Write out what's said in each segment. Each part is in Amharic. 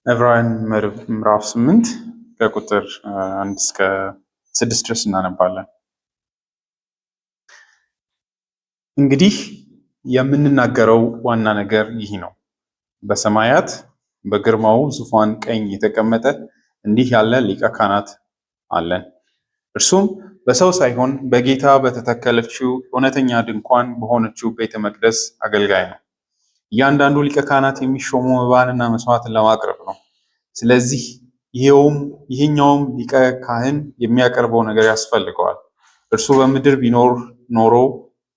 ዕብራውያን ምዕራፍ 8 ከቁጥር 1 እስከ 6 ድረስ እናነባለን። እንግዲህ የምንናገረው ዋና ነገር ይህ ነው። በሰማያት በግርማው ዙፋን ቀኝ የተቀመጠ እንዲህ ያለ ሊቀ ካህናት አለን። እርሱም በሰው ሳይሆን በጌታ በተተከለችው እውነተኛ ድንኳን በሆነችው ቤተ መቅደስ አገልጋይ ነው። እያንዳንዱ ሊቀ ካህናት የሚሾመው መባንና መስዋዕትን ለማቅረብ ነው። ስለዚህ ይሄኛውም ሊቀ ካህን የሚያቀርበው ነገር ያስፈልገዋል። እርሱ በምድር ቢኖር ኖሮ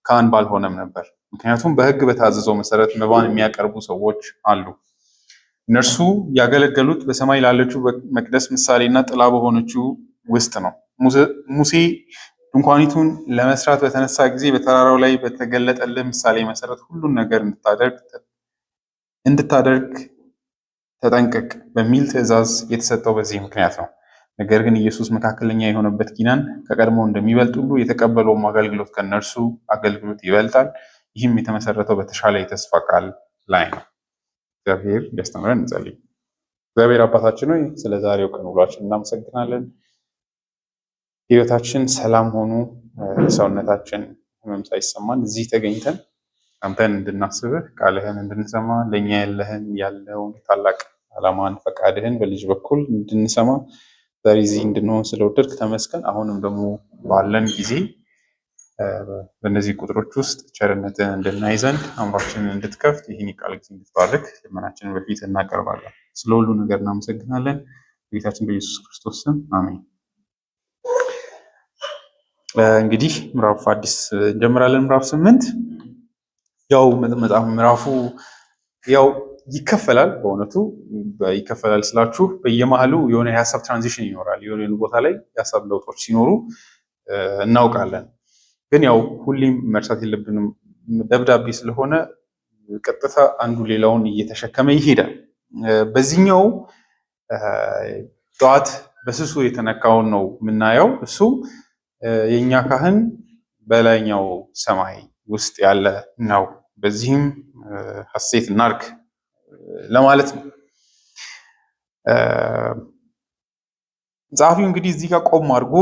ካህን ባልሆነም ነበር። ምክንያቱም በሕግ በታዘዘው መሰረት መባን የሚያቀርቡ ሰዎች አሉ። እነርሱ ያገለገሉት በሰማይ ላለችው መቅደስ ምሳሌና ጥላ በሆነችው ውስጥ ነው። ሙሴ ድንኳኒቱን ለመስራት በተነሳ ጊዜ በተራራው ላይ በተገለጠልህ ምሳሌ መሰረት ሁሉን ነገር እንድታደርግ ተጠንቀቅ በሚል ትእዛዝ የተሰጠው በዚህ ምክንያት ነው። ነገር ግን ኢየሱስ መካከለኛ የሆነበት ኪዳን ከቀድሞ እንደሚበልጥ ሁሉ የተቀበለውም አገልግሎት ከእነርሱ አገልግሎት ይበልጣል። ይህም የተመሰረተው በተሻለ የተስፋ ቃል ላይ ነው። እግዚአብሔር እንዲያስተምረን እንጸልይ። እግዚአብሔር አባታችን ሆይ ስለ ዛሬው ቀን ውሏችን እናመሰግናለን። ሕይወታችን ሰላም ሆኑ ሰውነታችን ህመም ሳይሰማን እዚህ ተገኝተን አንተን እንድናስብህ ቃልህን እንድንሰማ ለእኛ ያለውን ታላቅ ዓላማን ፈቃድህን በልጅ በኩል እንድንሰማ ዛሬ እዚህ እንድንሆን ስለወደድክ ተመስገን። አሁንም ደግሞ ባለን ጊዜ በእነዚህ ቁጥሮች ውስጥ ቸርነትን እንድናይ ዘንድ አእምሯችንን እንድትከፍት ይህን ቃል ጊዜ እንድትባርክ ልመናችንን በፊት እናቀርባለን። ስለ ሁሉ ነገር እናመሰግናለን። በጌታችን በኢየሱስ ክርስቶስ ስም አሜን። እንግዲህ ምዕራፍ አዲስ እንጀምራለን። ምዕራፍ 8 ያው ምዕራፉ ያው ይከፈላል። በእውነቱ ይከፈላል ስላችሁ በየመሃሉ የሆነ የሀሳብ ትራንዚሽን ይኖራል። የሆነ ቦታ ላይ የሀሳብ ለውጦች ሲኖሩ እናውቃለን። ግን ያው ሁሌም መርሳት የለብንም ደብዳቤ ስለሆነ ቀጥታ አንዱ ሌላውን እየተሸከመ ይሄዳል። በዚህኛው ጠዋት በስሱ የተነካውን ነው የምናየው። እሱም የእኛ ካህን በላይኛው ሰማይ ውስጥ ያለ ነው። በዚህም ሐሴት እናድርግ ለማለት ነው። ጸሐፊው እንግዲህ እዚህ ጋር ቆም አድርጎ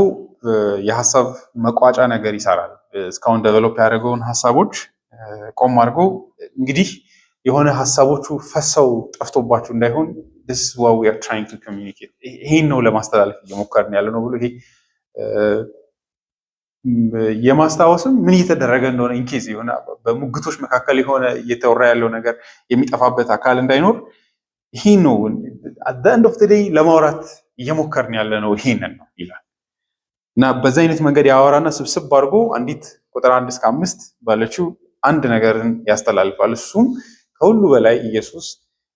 የሀሳብ መቋጫ ነገር ይሰራል። እስካሁን ዴቨሎፕ ያደረገውን ሀሳቦች ቆም አድርጎ እንግዲህ የሆነ ሀሳቦቹ ፈሰው ጠፍቶባችሁ እንዳይሆን this is what we are trying to communicate ይሄን ነው ለማስተላለፍ እየሞከርን ያለ ነው ብሎ ይሄ የማስታወስም ምን እየተደረገ እንደሆነ ኢንኬዝ የሆነ በሙግቶች መካከል የሆነ እየተወራ ያለው ነገር የሚጠፋበት አካል እንዳይኖር ይሄን ነው at the end of the day ለማውራት እየሞከርን ያለ ነው ይሄንን ነው ይላል እና በዛ አይነት መንገድ ያወራና ስብስብ አድርጎ አንዲት ቁጥር 1 እስከ 5 ባለችው አንድ ነገርን ያስተላልፋል። እሱም ከሁሉ በላይ ኢየሱስ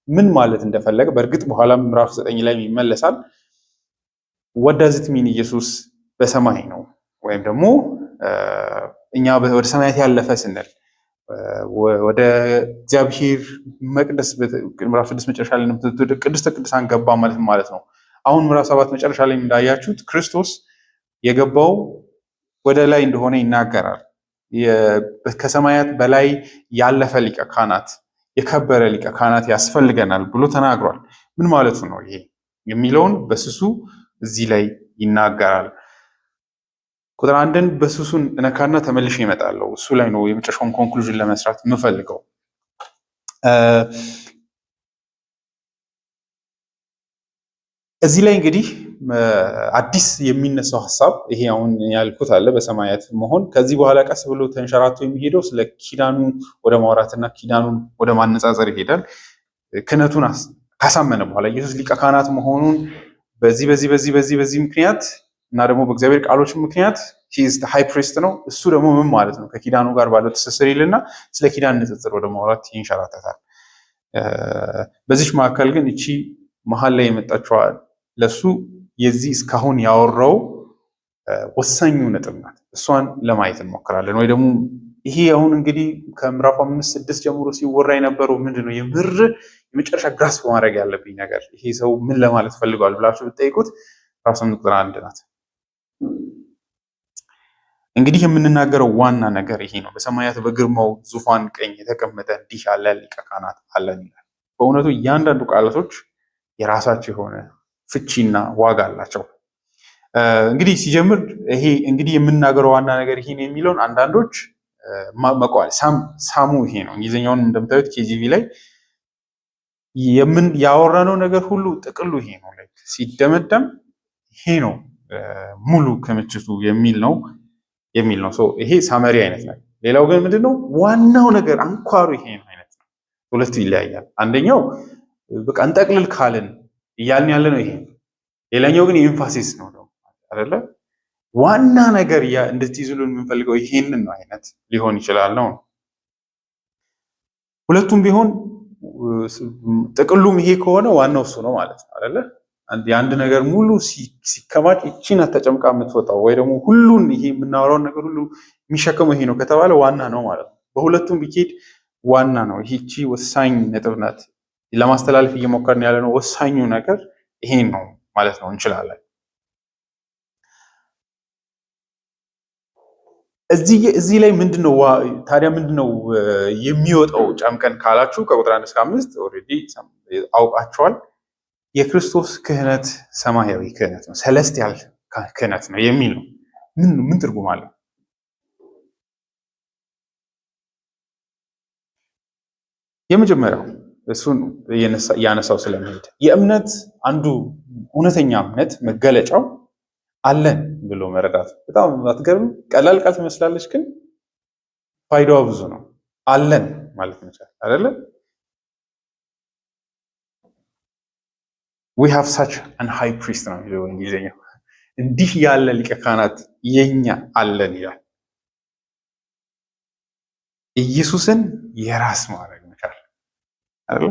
ምን ማለት እንደፈለገ በእርግጥ በኋላ ምዕራፍ 9 ላይ ይመለሳል። what does it mean ኢየሱስ በሰማይ ነው ወይም ደግሞ እኛ ወደ ሰማያት ያለፈ ስንል ወደ እግዚአብሔር መቅደስ ምዕራፍ 6 መጨረሻ ላይ ቅድስተ ቅዱሳን ገባ ማለት ነው። አሁን ምዕራፍ 7 መጨረሻ ላይ እንዳያችሁት ክርስቶስ የገባው ወደ ላይ እንደሆነ ይናገራል። ከሰማያት በላይ ያለፈ ሊቀ ካህናት የከበረ ሊቀ ካህናት ያስፈልገናል ብሎ ተናግሯል። ምን ማለቱ ነው ይሄ የሚለውን በስሱ እዚህ ላይ ይናገራል። ቁጥር 1ን በስሱን እነካና ተመልሼ እመጣለሁ። እሱ ላይ ነው የመጨረሻውን ኮንክሉዥን ለመስራት የምፈልገው። እዚህ ላይ እንግዲህ አዲስ የሚነሳው ሀሳብ ይሄ አሁን ያልኩት አለ በሰማያት መሆን። ከዚህ በኋላ ቀስ ብሎ ተንሸራቶ የሚሄደው ስለ ኪዳኑ ወደ ማውራትና ኪዳኑን ወደ ማነጻጸር ይሄዳል። ክህነቱን ካሳመነ በኋላ ኢየሱስ ሊቀ ካህናት መሆኑን በዚህ ምክንያት እና ደግሞ በእግዚአብሔር ቃሎች ምክንያት ሃይ ፕሪስት ነው። እሱ ደግሞ ምን ማለት ነው ከኪዳኑ ጋር ባለው ትስስር ይልና ስለ ኪዳን ንጽጽር ወደ ማውራት ይንሸራተታል። በዚች መካከል ግን እቺ መሀል ላይ የመጣችዋል ለሱ የዚህ እስካሁን ያወራው ወሳኙ ነጥብ ናት። እሷን ለማየት እንሞክራለን። ወይ ደግሞ ይሄ አሁን እንግዲህ ከምዕራፍ 5-6 ጀምሮ ሲወራ የነበረው ምንድነው የምር የመጨረሻ ግራስ በማድረግ ያለብኝ ነገር ይሄ ሰው ምን ለማለት ፈልጓል ብላችሁ ብትጠይቁት ራሱ ቁጥር 1 ናት። እንግዲህ የምንናገረው ዋና ነገር ይሄ ነው። በሰማያት በግርማው ዙፋን ቀኝ የተቀመጠ እንዲህ ያለ ሊቀ ካህናት አለን ይላል። በእውነቱ እያንዳንዱ ቃላቶች የራሳቸው የሆነ ፍቺና ዋጋ አላቸው። እንግዲህ ሲጀምር ይሄ እንግዲህ የምናገረው ዋና ነገር ይሄን የሚለውን አንዳንዶች መቋል ሳሙ ይሄ ነው። እንግሊዝኛውን እንደምታዩት ኬጂቪ ላይ ያወራነው ነገር ሁሉ ጥቅሉ ይሄ ነው፣ ሲደመደም ይሄ ነው ሙሉ ክምችቱ የሚል ነው። ይሄ ሳመሪ አይነት ነው። ሌላው ግን ምንድነው ዋናው ነገር አንኳሩ ይሄ አይነት ነው። ሁለቱ ይለያያል። አንደኛው በቃ እንጠቅልል ካልን እያልን ያለ ነው ይሄ። ሌላኛው ግን የኤምፋሲስ ነው አይደለ? ዋና ነገር እንድትይዙልን የምንፈልገው ይሄንን ነው አይነት ሊሆን ይችላል ነው። ሁለቱም ቢሆን ጥቅሉም ይሄ ከሆነ ዋናው እሱ ነው ማለት ነው አይደለ? የአንድ ነገር ሙሉ ሲከማች ይቺን ተጨምቃ የምትወጣው ወይ ደግሞ ሁሉን ይሄ የምናወራውን ነገር ሁሉ የሚሸከመው ይሄ ነው ከተባለ ዋና ነው ማለት ነው። በሁለቱም ቢኬድ ዋና ነው። ይቺ ወሳኝ ነጥብ ናት። ለማስተላለፍ እየሞከርን ያለ ነው። ወሳኙ ነገር ይሄን ነው ማለት ነው እንችላለን። እዚህ ላይ ምንድነው ታዲያ ምንድነው የሚወጣው ጨምቀን ካላችሁ ከቁጥር 1 እስከ 5 ኦልሬዲ አውቃቸዋል። የክርስቶስ ክህነት ሰማያዊ ክህነት ነው፣ ሰለስቲያል ክህነት ነው የሚል ነው። ምን ትርጉም አለው? የመጀመሪያው እሱን ያነሳው ስለሚሄድ የእምነት አንዱ እውነተኛ እምነት መገለጫው አለን ብሎ መረዳት። በጣም አትገርም? ቀላል ቃል ትመስላለች፣ ግን ፋይዳዋ ብዙ ነው። አለን ማለት መቻል አይደለ? we have such an high priest ነው የሚለው እንግሊዝኛው። እንዲህ ያለ ሊቀ ካህናት የኛ አለን ይላል። ኢየሱስን የራስ ማድረግ መቻል አይደለ?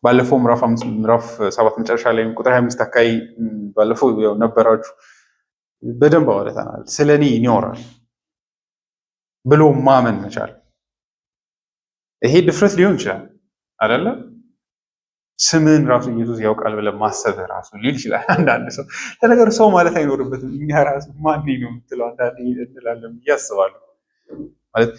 ባለፈው ምዕራፍ 7 መጨረሻ ላይ ቁጥር 25 አካባቢ ባለፈው ነበራችሁ በደንብ አወራተናል። ስለኔ ይኖራል ብሎ ማመን መቻል። ይሄ ድፍረት ሊሆን ይችላል አይደለ? ስምን ራሱ ኢየሱስ ያውቃል ብለህ ማሰብ ራሱ ሊል ይችላል አንዳንድ ሰው። ለነገሩ ሰው ማለት አይኖርበትም። እኛ ራሱ ማን ነው የምትለው አንዳንድ እንላለን ብዬ አስባለሁ። ማለት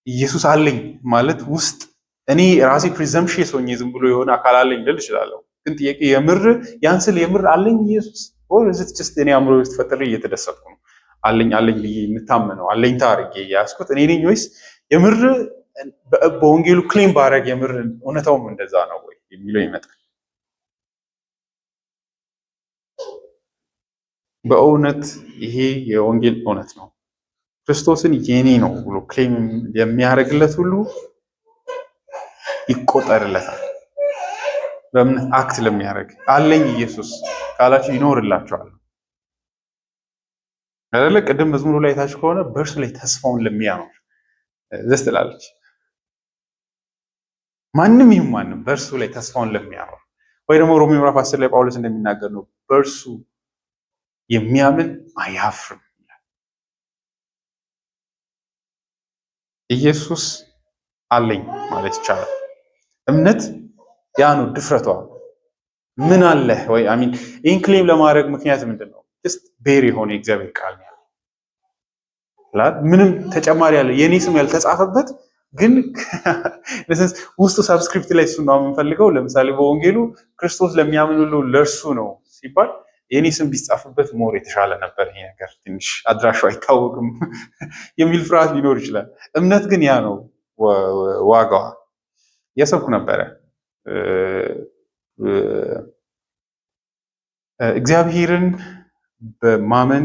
ኢየሱስ አለኝ ማለት ውስጥ እኔ ራሴ ፕሪዘምፕሽስ ሆኜ ዝም ብሎ የሆነ አካል አለኝ ልል እችላለሁ። ግን ጥያቄ የምር ያንስል የምር አለኝ ኢየሱስ ወይስ ጀስት እኔ አእምሮ ውስጥ ፈጥሬ እየተደሰትኩ ነው? አለኝ ብዬ የምታመነው አለኝታ አድርጌ ያስኩት እኔ ነኝ ወይስ የምር በወንጌሉ ክሌም ባረግ የምር እውነታውም እንደዛ ነው ወይ የሚለው ይመጣል። በእውነት ይሄ የወንጌል እውነት ነው። ክርስቶስን የኔ ነው ብሎ ክሌም የሚያደርግለት ሁሉ ይቆጠርለታል። በእምነት አክት ለሚያደርግ አለኝ ኢየሱስ ካላችሁ ይኖርላችኋል አይደለ? ቅድም መዝሙሩ ላይ ታች ከሆነ በእርሱ ላይ ተስፋውን ለሚያኖር ደስ ትላለች። ማንም ይሁን ማንም በእርሱ ላይ ተስፋውን ለሚያኖር ወይ ደግሞ ሮሜ ምዕራፍ 10 ላይ ጳውሎስ እንደሚናገር ነው በእርሱ የሚያምን አያፍርም። ኢየሱስ አለኝ ማለት ይቻላል። እምነት ያ ነው ድፍረቷ። ምን አለ ወይ አሚን ይህን ክሌም ለማድረግ ምክንያት ምንድን ነው? ጀስት ቤር የሆነ የእግዚአብሔር ቃል ነው። ምንም ተጨማሪ ያለ የኔ ስም ያልተጻፈበት ግን ውስጡ ሳብስክሪፕት ላይ እሱ ነው የምንፈልገው። ለምሳሌ በወንጌሉ ክርስቶስ ለሚያምን ሁሉ ለእርሱ ነው ሲባል የኔ ስም ቢጻፍበት ሞር የተሻለ ነበር። ይሄ ነገር ትንሽ አድራሻው አይታወቅም የሚል ፍርሃት ሊኖር ይችላል። እምነት ግን ያ ነው ዋጋዋ። እያሰብኩ ነበረ እግዚአብሔርን በማመን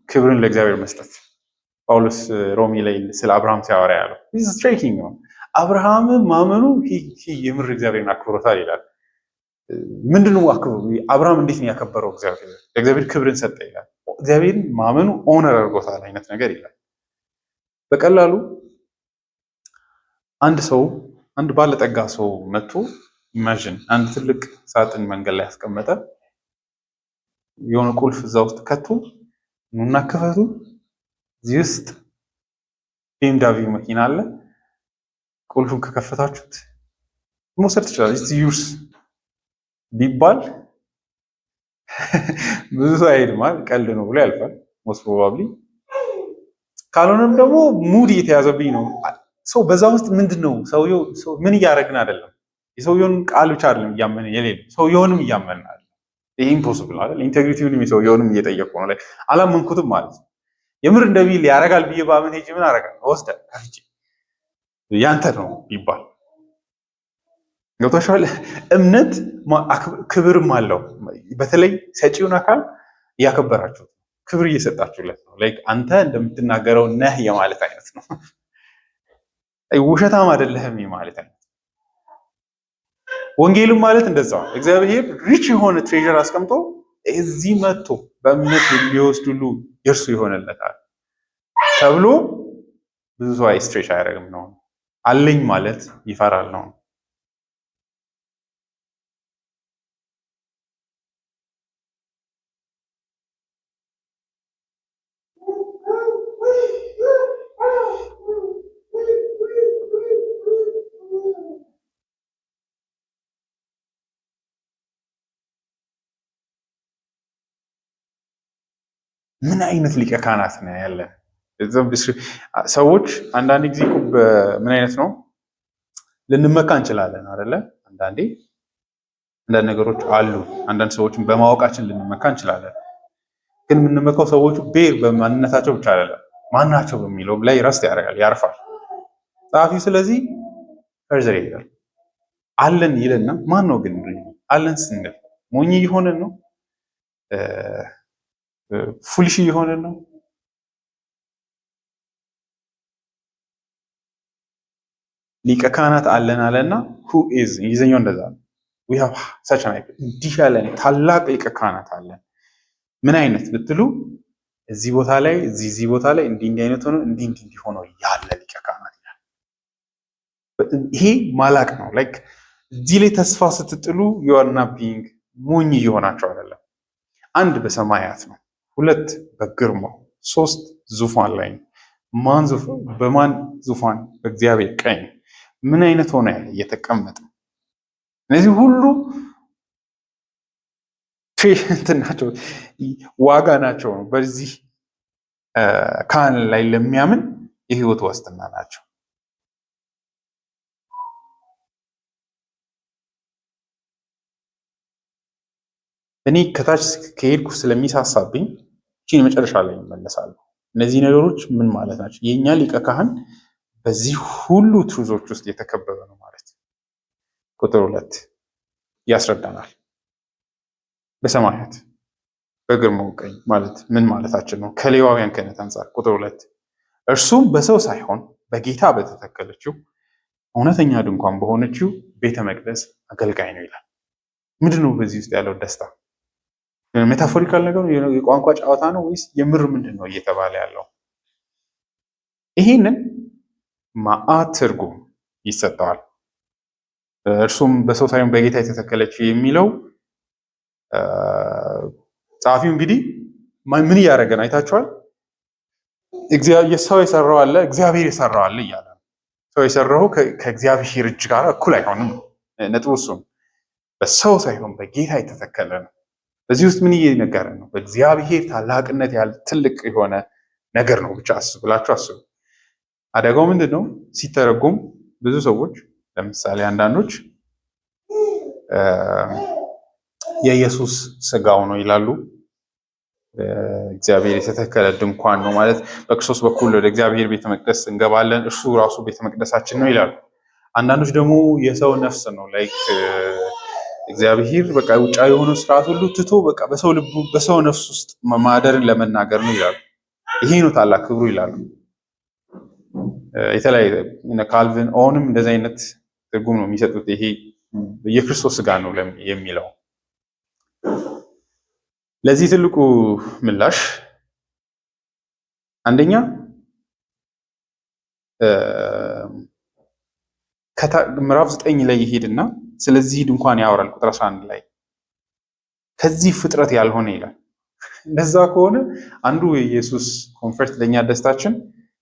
ክብርን ለእግዚአብሔር መስጠት። ጳውሎስ ሮሚ ላይ ስለ አብርሃም ሲያወራ ያለው ስትራይኪንግ ነው። አብርሃም ማመኑ የምር እግዚአብሔርን አክብሮታል ይላል። ምንድነው አክብሮ? አብርሃም እንዴት ነው ያከበረው? ለእግዚአብሔር ክብርን ሰጠ ይላል። እግዚአብሔርን ማመኑ ኦነር አድርጎታል አይነት ነገር ይላል። በቀላሉ አንድ ባለጠጋ ሰው መጥቶ ኢማጂን አንድ ትልቅ ሳጥን መንገድ ላይ ያስቀመጠ የሆነ ቁልፍ እዛ ውስጥ ከቶ ኑና ክፈቱ፣ እዚህ ውስጥ BMW መኪና አለ፣ ቁልፉን ከከፈታችሁት መውሰድ ትችላለች ዩርስ ቢባል ብዙ ሰው አይሄድም። ቀልድ ነው ብሎ ያልፋል ሞስት ፕሮባብሊ። ካልሆነም ደግሞ ሙድ እየተያዘብኝ ነው ሰው በዛ ውስጥ ምንድን ነው ሰውየው ምን እያደረግን አይደለም። የሰውየውን ቃል ብቻ አይደለም እያመን የሌለ ሰውየውንም እያመን አለ። ይህ ኢምፖስብል አይደል? ኢንቴግሪቲውንም የሰውየውንም እየጠየቁ ነው። ላይ አላመንኩትም ማለት ነው። የምር እንደሚል ያደርጋል ብዬ ባምን ሄጅ ምን አደርጋለሁ? ወስደህ ከፍቼ ያንተ ነው ይባል ገብቶሻል። እምነት ክብርም አለው። በተለይ ሰጪውን አካል እያከበራችሁት ክብር እየሰጣችሁለት ነው። ላይክ አንተ እንደምትናገረው ነህ የማለት አይነት ነው። ውሸታም አይደለህም የማለት አይነት። ወንጌልም ማለት እንደዛው እግዚአብሔር ሪች የሆነ ትሬዠር አስቀምጦ እዚህ መጥቶ በእምነት የሚወስድ ሁሉ የእርሱ ይሆንለታል ተብሎ ብዙ ሰው ስትሬች አያደርግም ነው። አለኝ ማለት ይፈራል ነው። ምን አይነት ሊቀ ካህናት ነው ያለን? ሰዎች አንዳንድ ጊዜ ምን አይነት ነው ልንመካ እንችላለን አይደለ? አንዳንዴ አንዳንድ ነገሮች አሉ። አንዳንድ ሰዎችን በማወቃችን ልንመካ እንችላለን። ግን የምንመካው ሰዎቹ በማንነታቸው ብቻ አይደለም ማናቸው በሚለው ላይ ረስት ያደርጋል፣ ያርፋል ጸሐፊው። ስለዚህ ፈርዘር ይሄዳል። አለን ይልና ማን ነው ግን አለን ስንል ሞኝ እየሆንን ነው? ፉልሽ እየሆንን ነው? ሊቀ ካህናት አለን አለና who is እንግሊዝኛው እንደዛ ነው። we have such an እንዲህ ያለ ታላቅ ሊቀ ካህናት አለን። ምን አይነት ብትሉ እዚህ ቦታ ላይ እዚህ ቦታ ላይ እንዲህ አይነት ሆኖ እንዲህ ሆኖ ያለ ሊቀ ካህናት ይላል። ይሄ ማላቅ ነው። ላይክ እዚህ ላይ ተስፋ ስትጥሉ you are not being ሞኝ እየሆናቸው አይደለም። አንድ በሰማያት ነው፣ ሁለት በግርማው፣ ሶስት ዙፋን ላይ ነው። በማን ዙፋን? በእግዚአብሔር ቀኝ። ምን አይነት ሆነ ያለ እየተቀመጠ። እነዚህ ሁሉ ናቸው፣ ዋጋ ናቸው። በዚህ ካህን ላይ ለሚያምን የህይወት ዋስትና ናቸው። እኔ ከታች ከሄድኩ ስለሚሳሳብኝ እቺን መጨረሻ ላይ ይመለሳሉ። እነዚህ ነገሮች ምን ማለት ናቸው? የኛ ሊቀ ካህን በዚህ ሁሉ ትሩዞች ውስጥ የተከበበ ነው ማለት ቁጥር 2 ያስረዳናል። በሰማያት በግርማው ቀኝ ማለት ምን ማለታችን ነው? ከሌዋውያን ክህነት አንጻር ቁጥር 2 እርሱም በሰው ሳይሆን በጌታ በተተከለችው እውነተኛ ድንኳን በሆነችው ቤተ መቅደስ አገልጋይ ነው ይላል። ምንድን ነው በዚህ ውስጥ ያለው ደስታ? ሜታፎሪካል ነገር የቋንቋ ጨዋታ ነው ወይስ የምር ምንድን ነው እየተባለ ያለው? ይሄንን መዓት ትርጉም ይሰጠዋል። እርሱም በሰው ሳይሆን በጌታ የተተከለችው የሚለው ጸሐፊው እንግዲህ ምን እያደረገን አይታችኋል? ሰው የሰራው አለ፣ እግዚአብሔር የሰራው አለ እያለ ነው። ሰው የሰራው ከእግዚአብሔር እጅ ጋር እኩል አይሆንም። ነጥቡ እሱ ነው። በሰው ሳይሆን በጌታ የተተከለ ነው። በዚህ ውስጥ ምን እየነገረ ነው? በእግዚአብሔር ታላቅነት ያለ ትልቅ የሆነ ነገር ነው ብቻ ብላችሁ አስቡ። አደጋው ምንድን ነው? ሲተረጎም ብዙ ሰዎች ለምሳሌ አንዳንዶች የኢየሱስ ስጋው ነው ይላሉ። እግዚአብሔር የተተከለ ድንኳን ነው ማለት በክርስቶስ በኩል ወደ እግዚአብሔር ቤተ መቅደስ እንገባለን፣ እርሱ ራሱ ቤተ መቅደሳችን ነው ይላሉ። አንዳንዶች ደግሞ የሰው ነፍስ ነው ላይክ እግዚአብሔር በቃ ውጫዊ የሆነው ስርዓት ሁሉ ትቶ በቃ በሰው ልቡ በሰው ነፍስ ውስጥ ማደርን ለመናገር ነው ይላሉ። ይሄ ነው ታላቅ ክብሩ ይላሉ። የተለያየ ካልቪን ኦንም እንደዚህ አይነት ትርጉም ነው የሚሰጡት። ይሄ የክርስቶስ ስጋ ነው የሚለው ለዚህ ትልቁ ምላሽ አንደኛ ምዕራፍ 9 ላይ ይሄድና ስለዚህ ድንኳን ያወራል። ቁጥር 11 ላይ ከዚህ ፍጥረት ያልሆነ ይላል። እንደዛ ከሆነ አንዱ የኢየሱስ ኮንፈርት ለኛ ደስታችን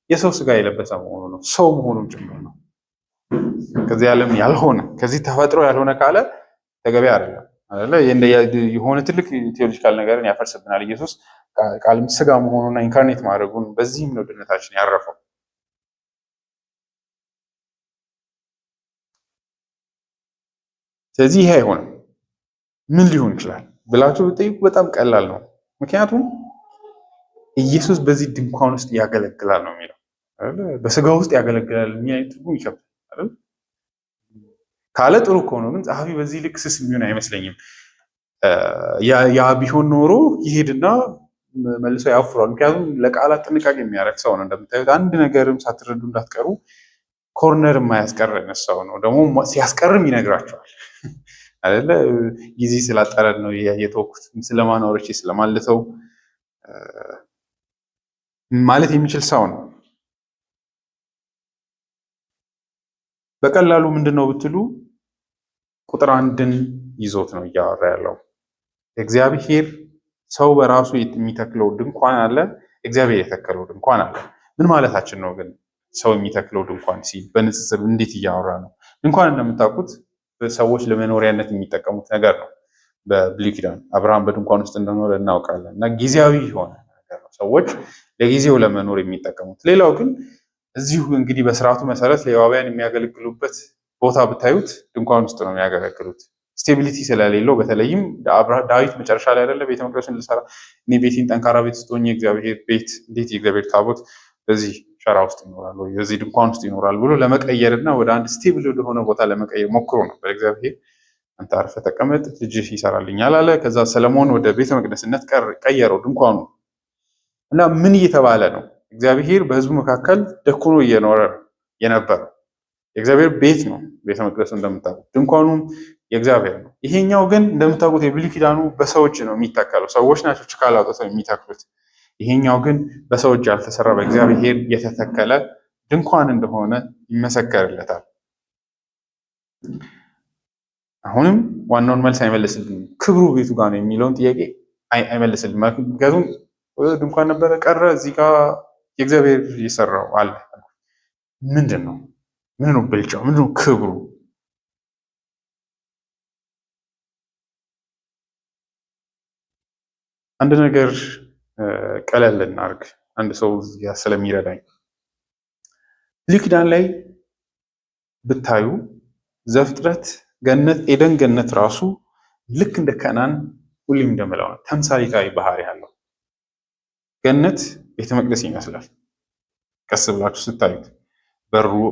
የሰው ስጋ የለበሰ መሆኑ ነው፣ ሰው መሆኑን ጭምር ነው። ከዚህ ዓለም ያልሆነ ከዚህ ተፈጥሮ ያልሆነ ካለ ተገቢ አይደለም አይደለ? የሆነ ትልቅ ቴዎሎጂካል ነገርን ያፈርስብናል። ኢየሱስ ቃልም ስጋ መሆኑና ኢንካርኔት ማድረጉን በዚህም ነው ድነታችን ያረፈው። ስለዚህ ይሄ አይሆንም። ምን ሊሆን ይችላል ብላችሁ ብትጠይቁ በጣም ቀላል ነው። ምክንያቱም ኢየሱስ በዚህ ድንኳን ውስጥ ያገለግላል ነው የሚለው። በስጋ ውስጥ ያገለግላል የሚል ትርጉም ይከብዳል ካለ ጥሩ ከሆነ ግን ጸሐፊ በዚህ ልክ ስስ የሚሆን አይመስለኝም። ያ ቢሆን ኖሮ ይሄድና መልሶ ያፍሯል። ምክንያቱም ለቃላት ጥንቃቄ የሚያደርግ ሰው ነው። እንደምታዩት አንድ ነገርም ሳትረዱ እንዳትቀሩ ኮርነር የማያስቀር ሰው ነው። ደግሞ ሲያስቀርም ይነግራቸዋል አይደለ? ጊዜ ስላጠረን ነው የተወኩት ስለማኖርቼ ስለማልተው ማለት የሚችል ሰው ነው። በቀላሉ ምንድነው ብትሉ ቁጥር አንድን ይዞት ነው እያወራ ያለው። እግዚአብሔር ሰው በራሱ የሚተክለው ድንኳን አለ፣ እግዚአብሔር የተከለው ድንኳን አለ። ምን ማለታችን ነው ግን? ሰው የሚተክለው ድንኳን ሲል በንጽጽር እንዴት እያወራ ነው? ድንኳን እንደምታውቁት ሰዎች ለመኖሪያነት የሚጠቀሙት ነገር ነው። በብሉይ ኪዳን አብርሃም በድንኳን ውስጥ እንደኖረ እናውቃለን። እና ጊዜያዊ የሆነ ነገር ነው፣ ሰዎች ለጊዜው ለመኖር የሚጠቀሙት። ሌላው ግን እዚሁ እንግዲህ በስርዓቱ መሰረት ሌዋውያን የሚያገለግሉበት ቦታ ብታዩት ድንኳን ውስጥ ነው የሚያገለግሉት። ስቴቢሊቲ ስለሌለው በተለይም ዳዊት መጨረሻ ላይ አይደለ ቤተ መቅደሱን ልሰራ እኔ ቤቴን ጠንካራ ቤት ውስጥ ሆኜ የእግዚአብሔር ቤት እንዴት የእግዚአብሔር ታቦት በዚህ ሸራ ውስጥ ይኖራል ወይ በዚህ ድንኳን ውስጥ ይኖራል ብሎ ለመቀየር እና ወደ አንድ ስቴብል ወደሆነ ቦታ ለመቀየር ሞክሮ ነበር። እግዚአብሔር አንተ አርፈህ ተቀመጥ ልጅህ ይሰራልኛል አለ። ከዛ ሰለሞን ወደ ቤተ መቅደስነት ቀየረው ድንኳኑ እና ምን እየተባለ ነው? እግዚአብሔር በህዝቡ መካከል ደኩኖ እየኖረ የነበረው የእግዚአብሔር ቤት ነው ቤተ መቅደሱ እንደምታውቁት፣ ድንኳኑም የእግዚአብሔር ነው። ይሄኛው ግን እንደምታውቁት የብሉይ ኪዳኑ በሰዎች ነው የሚተከለው፣ ሰዎች ናቸው ችካል አውጥተው የሚተክሉት። ይሄኛው ግን በሰው እጅ ያልተሰራ በእግዚአብሔር የተተከለ ድንኳን እንደሆነ ይመሰከርለታል። አሁንም ዋናውን መልስ አይመልስልንም። ክብሩ ቤቱ ጋር ነው የሚለውን ጥያቄ አይመልስልንም። ምክንያቱም ድንኳን ነበረ ቀረ፣ እዚህ ጋር የእግዚአብሔር የሰራው አለ። ምንድን ነው ብልጫው? ምንድነው ክብሩ? አንድ ነገር ቀለል እናድርግ፣ አንድ ሰው ስለሚረዳኝ። ብሉይ ኪዳን ላይ ብታዩ ዘፍጥረት ገነት፣ ኤደን ገነት ራሱ ልክ እንደ ከናን ሁሌም እንደምለው ነው ተምሳሌታዊ ባህሪ ያለው። ገነት ቤተ መቅደስ ይመስላል። ቀስ ብላችሁ ስታዩት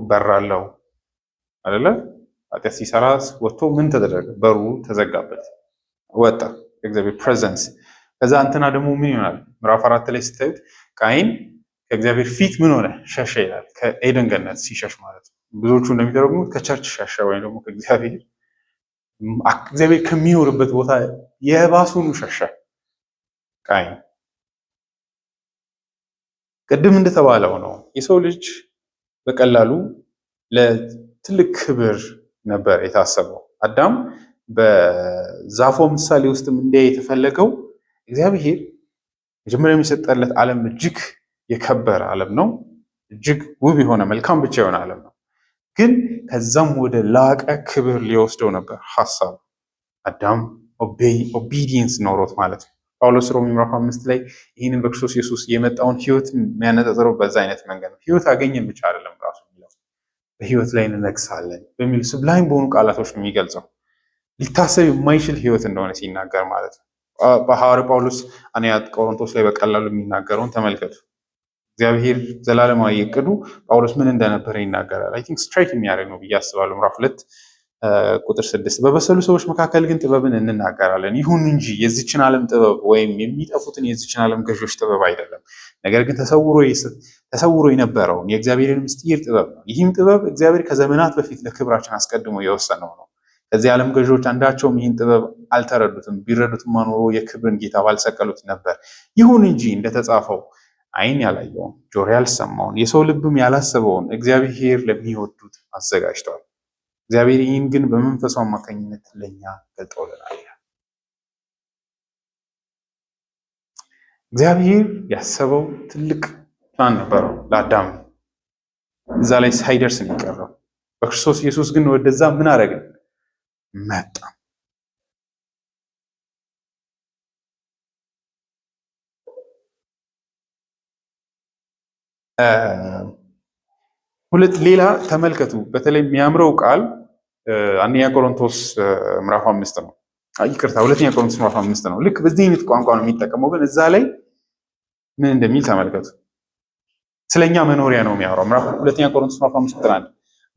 በር አለው አይደለ? ኃጢአት ሲሰራ ወጥቶ ምን ተደረገ? በሩ ተዘጋበት፣ ወጣ የእግዚአብሔር ፕሬዘንስ። ከዛ እንትና ደግሞ ምን ይሆናል? ምዕራፍ 4 ላይ ስታዩት ቃይን ከእግዚአብሔር ፊት ምን ሆነ? ሸሸ ይላል። ከኤደን ገነት ሲሸሽ ማለት ነው። ብዙዎቹ እንደሚተረጉሙት ከቸርች ሸሸ ወይም ደግሞ ከእግዚአብሔር ከሚኖርበት ቦታ የባሱኑ ሸሸ ቃይን። ቅድም እንደተባለው ነው የሰው ልጅ በቀላሉ ለትልቅ ክብር ነበር የታሰበው። አዳም በዛፎ ምሳሌ ውስጥም እንዲያ የተፈለገው እግዚአብሔር መጀመሪያ የሚሰጠለት ዓለም እጅግ የከበረ ዓለም ነው። እጅግ ውብ የሆነ መልካም ብቻ የሆነ ዓለም ነው። ግን ከዛም ወደ ላቀ ክብር ሊወስደው ነበር ሀሳብ። አዳም ኦቢዲየንስ ኖሮት ማለት ነው። ጳውሎስ ሮሜ ምዕራፍ 5 ላይ ይህንን በክርስቶስ ኢየሱስ የመጣውን ህይወት የሚያነጻጽረው በዛ አይነት መንገድ ነው። ህይወት አገኘን ብቻ አይደለም ራሱ የሚለው በህይወት ላይ እንነግሳለን በሚሉ ስብላይም በሆኑ ቃላቶች ነው የሚገልጸው። ሊታሰብ የማይችል ህይወት እንደሆነ ሲናገር ማለት ነው። በሐዋርያው ጳውሎስ አንያ ቆሮንቶስ ላይ በቀላሉ የሚናገረውን ተመልከቱ። እግዚአብሔር ዘላለማዊ እቅዱ ጳውሎስ ምን እንደነበረ ይናገራል። አይ ቲንክ ስትራይክ የሚያደርግ ነው ብዬ አስባለሁ። ምዕራፍ 2 ቁጥር 6 በበሰሉ ሰዎች መካከል ግን ጥበብን እንናገራለን፣ ይሁን እንጂ የዚችን ዓለም ጥበብ ወይም የሚጠፉትን የዚችን ዓለም ገዦች ጥበብ አይደለም። ነገር ግን ተሰውሮ የነበረውን የእግዚአብሔርን ምስጢር ጥበብ ነው። ይህም ጥበብ እግዚአብሔር ከዘመናት በፊት ለክብራችን አስቀድሞ የወሰነው ነው። ከዚህ ዓለም ገዦች አንዳቸውም ይህን ጥበብ አልተረዱትም፣ ቢረዱትም ኖሮ የክብርን ጌታ ባልሰቀሉት ነበር። ይሁን እንጂ እንደተጻፈው ዓይን ያላየውን ጆሮ ያልሰማውን የሰው ልብም ያላሰበውን እግዚአብሔር ለሚወዱት አዘጋጅተዋል። እግዚአብሔር ይህን ግን በመንፈሱ አማካኝነት ለኛ ገልጦልናል። እግዚአብሔር ያሰበው ትልቅ ፕላን ነበረው ለአዳም። እዛ ላይ ሳይደርስ ነው የቀረው። በክርስቶስ ኢየሱስ ግን ወደዛ ምን አደረግን? መጣ። ሁለት ሌላ ተመልከቱ። በተለይ የሚያምረው ቃል አንደኛ ቆሮንቶስ ምዕራፍ 5 ነው። ይቅርታ ሁለተኛ ቆሮንቶስ ምዕራፍ 5 ነው። ልክ በዚህ አይነት ቋንቋ ነው የሚጠቀመው፣ ግን እዛ ላይ ምን እንደሚል ተመልከቱ። ስለኛ መኖሪያ ነው የሚያወራው። ሁለተኛ ቆሮንቶስ ምዕራፍ 5 ቁጥር 1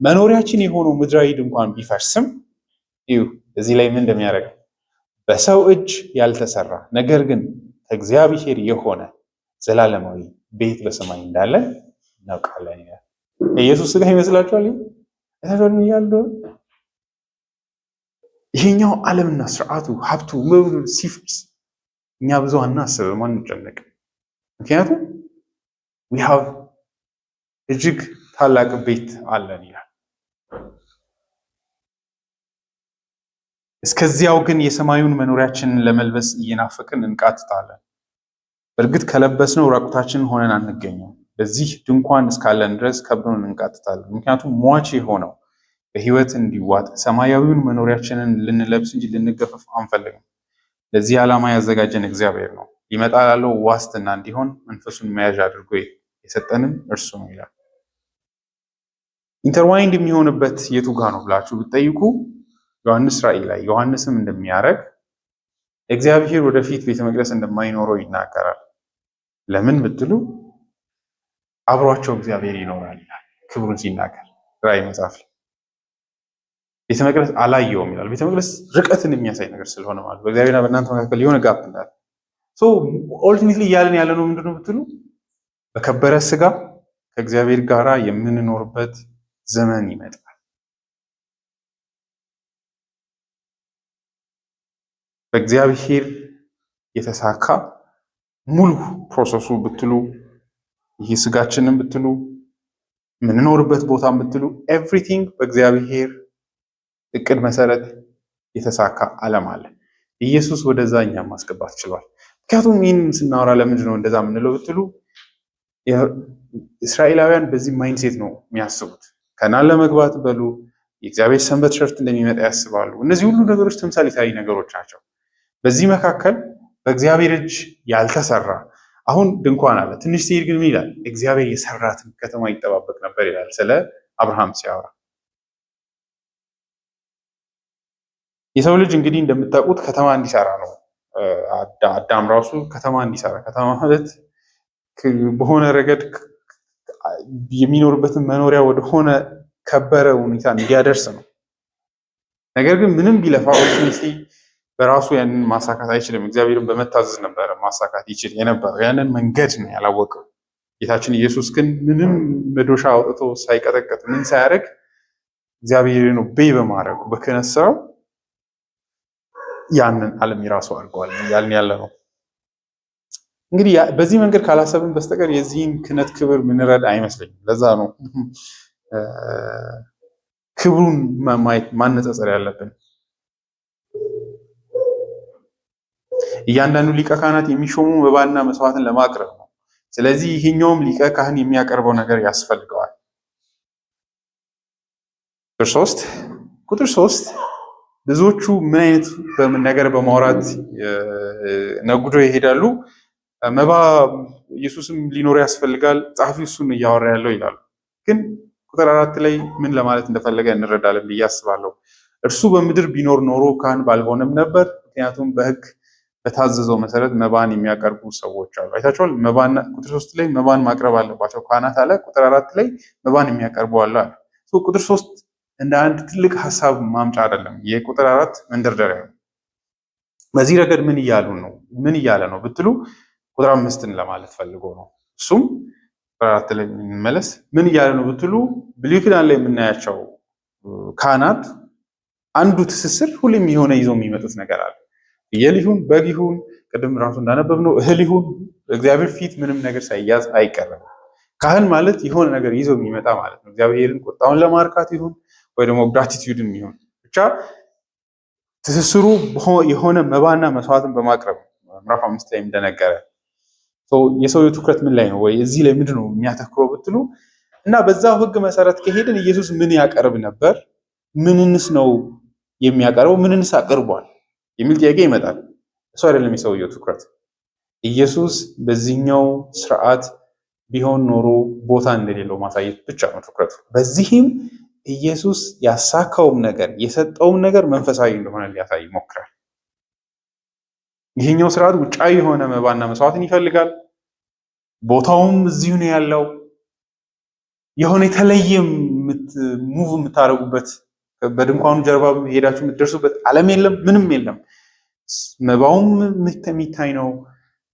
መኖሪያችን የሆነው ምድራዊ ድንኳን ቢፈርስም እዩ እዚህ ላይ ምን እንደሚያደርግ በሰው እጅ ያልተሰራ ነገር ግን ከእግዚአብሔር የሆነ ዘላለማዊ ቤት በሰማይ እንዳለ እናውቃለን ይላል። ኢየሱስ ስጋ ይመስላችኋል? ይሄኛው ዓለምና ስርዓቱ ሀብቱ ሲፈርስ እኛ ብዙ አናስብም፣ አንጨነቅም። ምክንያቱም we have እጅግ ታላቅ ቤት አለን ይላል። እስከዚያው ግን የሰማዩን መኖሪያችንን ለመልበስ እየናፈቅን እንቃትታለን። በእርግጥ ከለበስነው ራቁታችንን ሆነን አንገኘው። በዚህ ድንኳን እስካለን ድረስ ከብዶን እንቃትታለን። ምክንያቱም ሟች የሆነው በሕይወት እንዲዋጥ ሰማያዊውን መኖሪያችንን ልንለብስ እንጂ ልንገፈፍ አንፈልግም። ለዚህ ዓላማ ያዘጋጀን እግዚአብሔር ነው። ሊመጣ ላለው ዋስትና እንዲሆን መንፈሱን መያዣ አድርጎ የሰጠንም እርሱ ነው ይላል። ኢንተርዋይንድ የሚሆንበት የቱ ጋ ነው ብላችሁ ብትጠይቁ ዮሐንስ ራእይ ላይ ዮሐንስም እንደሚያደርግ እግዚአብሔር ወደፊት ቤተ መቅደስ እንደማይኖረው ይናገራል። ለምን ብትሉ አብሯቸው እግዚአብሔር ይኖራል ይላል ክብሩን ሲናገር ራእይ መጽሐፍ ላይ። ቤተ መቅደስ አላየውም ይላል። ቤተ መቅደስ ርቀትን የሚያሳይ ነገር ስለሆነ ማለት በእግዚአብሔርና በእናንተ መካከል የሆነ ጋፕ እንዳለ ኦልቲሜትሊ እያለን ያለ ነው ምንድነው ብትሉ በከበረ ስጋ ከእግዚአብሔር ጋር የምንኖርበት ዘመን ይመጣል። በእግዚአብሔር የተሳካ ሙሉ ፕሮሰሱ ብትሉ ይህ ስጋችንን ብትሉ የምንኖርበት ቦታን ብትሉ ኤቭሪቲንግ በእግዚአብሔር እቅድ መሰረት የተሳካ ዓለም አለ። ኢየሱስ ወደዛ እኛም ማስገባት ችሏል። ምክንያቱም ይህን ስናወራ ለምንድን ነው እንደዛ የምንለው ብትሉ እስራኤላውያን በዚህ ማይንድሴት ነው የሚያስቡት። ከናን ለመግባት በሉ የእግዚአብሔር ሰንበት ሸርት እንደሚመጣ ያስባሉ። እነዚህ ሁሉ ነገሮች ተምሳሌታዊ ነገሮች ናቸው። በዚህ መካከል በእግዚአብሔር እጅ ያልተሰራ አሁን ድንኳን አለ። ትንሽ ሲሄድ ግን ምን ይላል? እግዚአብሔር የሰራትን ከተማ ይጠባበቅ ነበር ይላል ስለ አብርሃም ሲያወራ። የሰው ልጅ እንግዲህ እንደምታውቁት ከተማ እንዲሰራ ነው። አዳም ራሱ ከተማ እንዲሰራ፣ ከተማ ማለት በሆነ ረገድ የሚኖርበትን መኖሪያ ወደሆነ ከበረ ሁኔታ እንዲያደርስ ነው። ነገር ግን ምንም ቢለፋ ኦልቲሜትሊ በራሱ ያንን ማሳካት አይችልም። እግዚአብሔርን በመታዘዝ ነበረ ማሳካት ይችል የነበረው። ያንን መንገድ ነው ያላወቀው። ጌታችን ኢየሱስ ግን ምንም መዶሻ አውጥቶ ሳይቀጠቀጥ ምን ሳያደርግ እግዚአብሔርን ኦቤይ በማድረጉ በክህነት ስራው ያንን ዓለም የራሱ አድርገዋል ያልን ያለ ነው። እንግዲህ በዚህ መንገድ ካላሰብን በስተቀር የዚህን ክህነት ክብር ምንረዳ አይመስለኝም። ለዛ ነው ክብሩን ማነጻጸር ያለብን። እያንዳንዱ ሊቀ ካህናት የሚሾሙ መባና መስዋዕትን ለማቅረብ ነው። ስለዚህ ይሄኛውም ሊቀ ካህን የሚያቀርበው ነገር ያስፈልገዋል። ቁጥር 3 ብዙዎቹ ምን አይነት ነገር በማውራት ነጉዶ ይሄዳሉ። መባ ኢየሱስም ሊኖር ያስፈልጋል፣ ጸሐፊው እሱን እያወራ ያለው ይላሉ። ግን ቁጥር 4 ላይ ምን ለማለት እንደፈለገ እንረዳለን ብዬ አስባለሁ። እርሱ በምድር ቢኖር ኖሮ ካህን ባልሆነም ነበር፣ ምክንያቱም በሕግ በታዘዘው መሰረት መባን የሚያቀርቡ ሰዎች አሉ። አይታችኋል። መባን ቁጥር 3 ላይ መባን ማቅረብ አለባቸው ካህናት አለ። ቁጥር 4 ላይ መባን የሚያቀርቡ አለ። ቁጥር 3 እንደ አንድ ትልቅ ሀሳብ ማምጫ አይደለም፣ የቁጥር 4 መንደርደሪያ ነው። በዚህ ረገድ ምን እያለ ነው ብትሉ ቁጥር 5ን ለማለት ፈልጎ ነው። እሱም ቁጥር 4 ላይ እንመለስ። ምን እያለ ነው ብትሉ ብሉይ ኪዳን ላይ የምናያቸው ካህናት አንዱ ትስስር ሁሌም የሆነ ይዘው የሚመጡት ነገር አለ። ፍየል ይሁን በግ ይሁን ቅድም ራሱ እንዳነበብነው እህል ይሁን በእግዚአብሔር ፊት ምንም ነገር ሳይያዝ አይቀርም። ካህን ማለት የሆነ ነገር ይዘው የሚመጣ ማለት ነው። እግዚአብሔርን ቁጣውን ለማርካት ይሁን ወይ ደግሞ ግራቲቲዩድም ይሁን ብቻ ትስስሩ የሆነ መባና መስዋዕትን በማቅረብ ምዕራፍ 5 ላይ እንደነገረ የሰው ትኩረት ምን ላይ ነው ወይ እዚህ ላይ ምንድን ነው የሚያተኩረው ብትሉ እና በዛው ሕግ መሰረት ከሄድን ኢየሱስ ምን ያቀርብ ነበር? ምንንስ ነው የሚያቀርበው? ምንንስ አቅርቧል የሚል ጥያቄ ይመጣል። እሱ አይደለም የሰውየው ትኩረት። ኢየሱስ በዚህኛው ስርዓት ቢሆን ኖሮ ቦታ እንደሌለው ማሳየት ብቻ ነው ትኩረቱ። በዚህም ኢየሱስ ያሳካውም ነገር የሰጠውም ነገር መንፈሳዊ እንደሆነ ሊያሳይ ይሞክራል። ይሄኛው ስርዓት ውጫዊ የሆነ መባና መስዋዕትን ይፈልጋል። ቦታውም እዚሁ ነው ያለው። የሆነ የተለየ ሙቭ የምታደርጉበት በድንኳኑ ጀርባ ሄዳችሁ የምትደርሱበት ዓለም የለም፣ ምንም የለም። መባውም የሚታይ ነው፣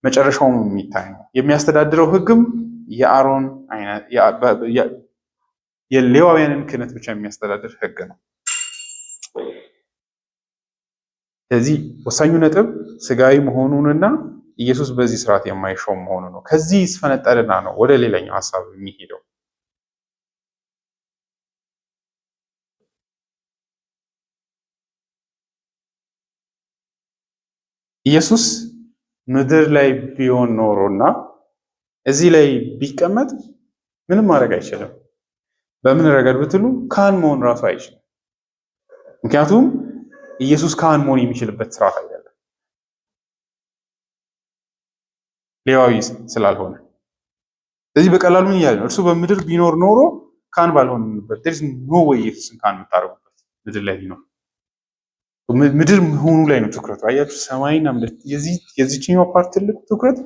መጨረሻውም የሚታይ ነው። የሚያስተዳድረው ሕግም የአሮን አይነት የሌዋውያንን ክህነት ብቻ የሚያስተዳድር ሕግ ነው። ስለዚህ ወሳኙ ነጥብ ስጋዊ መሆኑንና ኢየሱስ በዚህ ስርዓት የማይሾም መሆኑ ነው። ከዚህ ስፈነጠልና ነው ወደ ሌላኛው ሀሳብ የሚሄደው። ኢየሱስ ምድር ላይ ቢሆን ኖሮና እዚህ ላይ ቢቀመጥ ምንም ማድረግ አይችልም። በምን ረገድ ብትሉ ካህን መሆን ራሱ አይችልም። ምክንያቱም ኢየሱስ ካህን መሆን የሚችልበት ስርዓት አይደለም፣ ሌዋዊ ስላልሆነ። ስለዚህ በቀላሉ ምን እያለ ነው? እርሱ በምድር ቢኖር ኖሮ ካህን ባልሆንበት። there's no way ኢየሱስን ካህን የምታደርጉበት ምድር ላይ ቢኖር። ምድር መሆኑ ላይ ነው ትኩረቱ። አያችሁ፣ ሰማይና ምድር። የዚህኛው ፓርት ትልቁ ትኩረት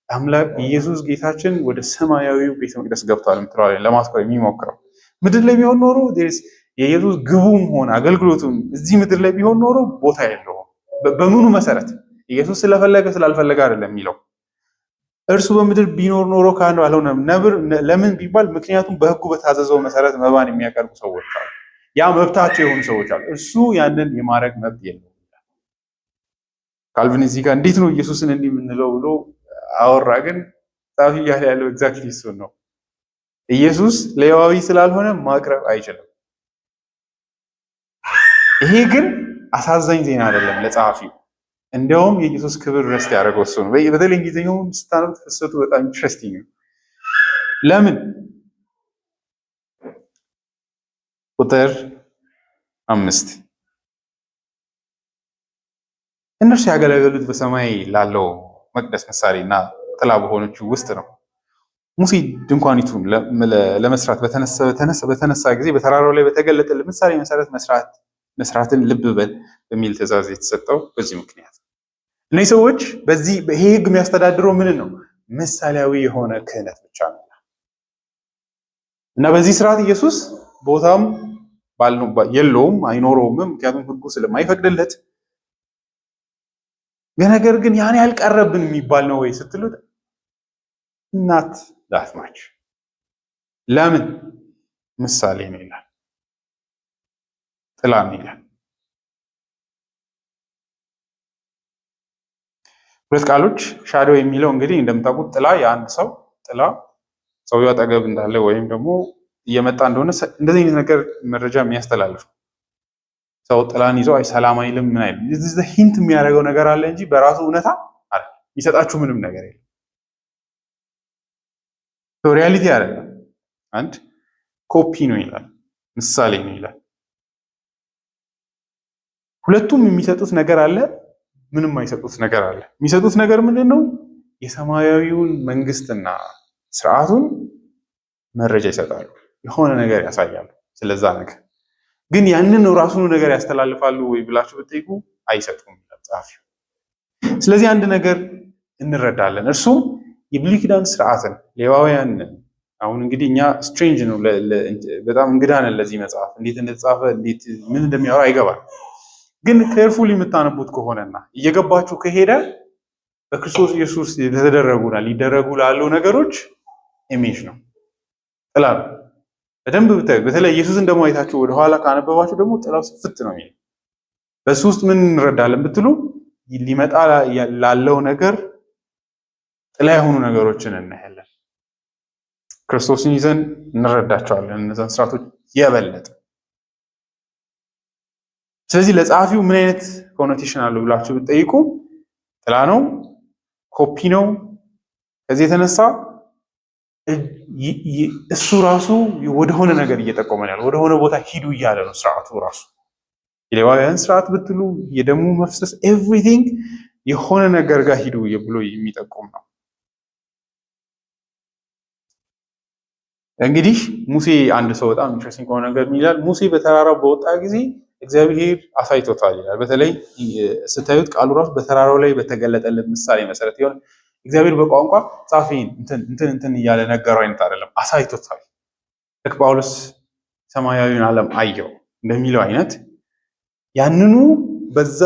አምላክ ኢየሱስ ጌታችን ወደ ሰማያዊው ቤተ መቅደስ ገብቷል የምትለዋል ለማስቆር የሚሞክረው። ምድር ላይ ቢሆን ኖሮ የኢየሱስ ግቡም ሆነ አገልግሎቱም እዚህ ምድር ላይ ቢሆን ኖሮ ቦታ የለውም። በምኑ መሰረት? ኢየሱስ ስለፈለገ ስላልፈለገ አይደለም የሚለው። እርሱ በምድር ቢኖር ኖሮ ካህን አልሆነም። ለምን ቢባል ምክንያቱም በሕጉ በታዘዘው መሰረት መባን የሚያቀርቡ ሰዎች አሉ። ያ መብታቸው የሆኑ ሰዎች አሉ። እርሱ ያንን የማድረግ መብት የለውም። ካልቪን እዚህ ጋር እንዴት ነው ኢየሱስን እንዲህ የምንለው ብሎ አወራ። ግን ጻፊ እያለ ያለው ኤግዛክትሊ እሱን ነው። ኢየሱስ ሌዋዊ ስላልሆነ ማቅረብ አይችልም። ይሄ ግን አሳዛኝ ዜና አይደለም ለጸሐፊው። እንዲያውም የኢየሱስ ክብር ረስት ያደረገው እሱ ነው። በተለይ እንግሊዝኛውን ስታነቡት ፍሰቱ በጣም ኢንትረስቲንግ ነው። ለምን? ቁጥር 5 እነርሱ ያገለገሉት በሰማይ ላለው መቅደስ ምሳሌ እና ጥላ በሆነችው ውስጥ ነው። ሙሴ ድንኳኒቱን ለመስራት በተነሳ ጊዜ በተራራው ላይ በተገለጠ ምሳሌ መሰረት መስራትን ልብ በል በሚል ትእዛዝ የተሰጠው በዚህ ምክንያት። እነዚህ ሰዎች ይሄ ሕግ የሚያስተዳድረው ምን ነው? ምሳሌያዊ የሆነ ክህነት ብቻ ነው እና በዚህ ስርዓት ኢየሱስ ቦታም የለውም አይኖረውም፣ ምክንያቱም ሕጉ ስለማይፈቅድለት። ነገር ግን ያን ያልቀረብን የሚባል ነው ወይ ስትሉት እናት ዳትማች ለምን? ምሳሌ ነው ይላል፣ ጥላ ነው ይላል። ሁለት ቃሎች ሻዶ የሚለው እንግዲህ እንደምታውቁት ጥላ የአንድ ሰው ጥላ ሰውየው አጠገብ እንዳለ ወይም ደግሞ እየመጣ እንደሆነ እንደዚህ አይነት ነገር መረጃ የሚያስተላልፍ ሰው ጥላን ይዞ ሰላም አይልም ምን አይልም። እዚህ ሂንት የሚያደርገው ነገር አለ እንጂ በራሱ እውነታ አለ የሚሰጣችሁ ምንም ነገር የለም። ሪያሊቲ አይደለም። አንድ ኮፒ ነው ይላል፣ ምሳሌ ነው ይላል። ሁለቱም የሚሰጡት ነገር አለ፣ ምንም የማይሰጡት ነገር አለ። የሚሰጡት ነገር ምንድን ነው? የሰማያዊውን መንግስትና ስርዓቱን መረጃ ይሰጣሉ፣ የሆነ ነገር ያሳያሉ ስለዛ ነገር። ግን ያንን ራሱን ነገር ያስተላልፋሉ ወይ ብላችሁ ብትጠይቁ አይሰጡም ይላል ጸሐፊው። ስለዚህ አንድ ነገር እንረዳለን፣ እርሱም የብሉይ ኪዳን ስርዓትን ሌዋውያን። አሁን እንግዲህ እኛ ስትሬንጅ ነው፣ በጣም እንግዳ ነን ለዚህ መጽሐፍ። እንዴት እንደተጻፈ እንዴት ምን እንደሚያወራ አይገባል። ግን ኬርፉሊ የምታነቡት ከሆነና እየገባችሁ ከሄደ በክርስቶስ ኢየሱስ የተደረጉና ሊደረጉ ላሉ ነገሮች ኢሜጅ ነው፣ ጥላ ነው። በደንብ ብታዩ፣ በተለይ ኢየሱስን ደግሞ አይታችሁ ወደኋላ ካነበባችሁ ደግሞ ጥላው ስፍት ነው የሚለው። በሱ ውስጥ ምን እንረዳለን ብትሉ ሊመጣ ላለው ነገር ጥላ የሆኑ ነገሮችን እናያለን። ክርስቶስን ይዘን እንረዳቸዋለን እነዛን ስርዓቶች የበለጠ። ስለዚህ ለጸሐፊው ምን አይነት ኮኖቴሽን አለው ብላችሁ ብትጠይቁ ጥላ ነው፣ ኮፒ ነው። ከዚህ የተነሳ እሱ ራሱ ወደሆነ ነገር እየጠቆመ ነው፣ ወደሆነ ቦታ ሂዱ እያለ ነው ስርዓቱ ራሱ። የሌዋውያን ስርዓት ብትሉ የደሙ መፍሰስ ኤቭሪቲንግ የሆነ ነገር ጋር ሂዱ ብሎ የሚጠቁም ነው። እንግዲህ ሙሴ አንድ ሰው በጣም ኢንትረስቲንግ ከሆነ ነገር ይላል። ሙሴ በተራራው በወጣ ጊዜ እግዚአብሔር አሳይቶታል ይላል። በተለይ ስታዩት ቃሉ ራሱ በተራራው ላይ በተገለጠለት ምሳሌ መሰረት ይሆን እግዚአብሔር በቋንቋ ጻፊን እንትን እያለ ነገረው አይነት አይደለም፣ አሳይቶታል። ልክ ጳውሎስ ሰማያዊውን ዓለም አየው እንደሚለው አይነት ያንኑ በዛ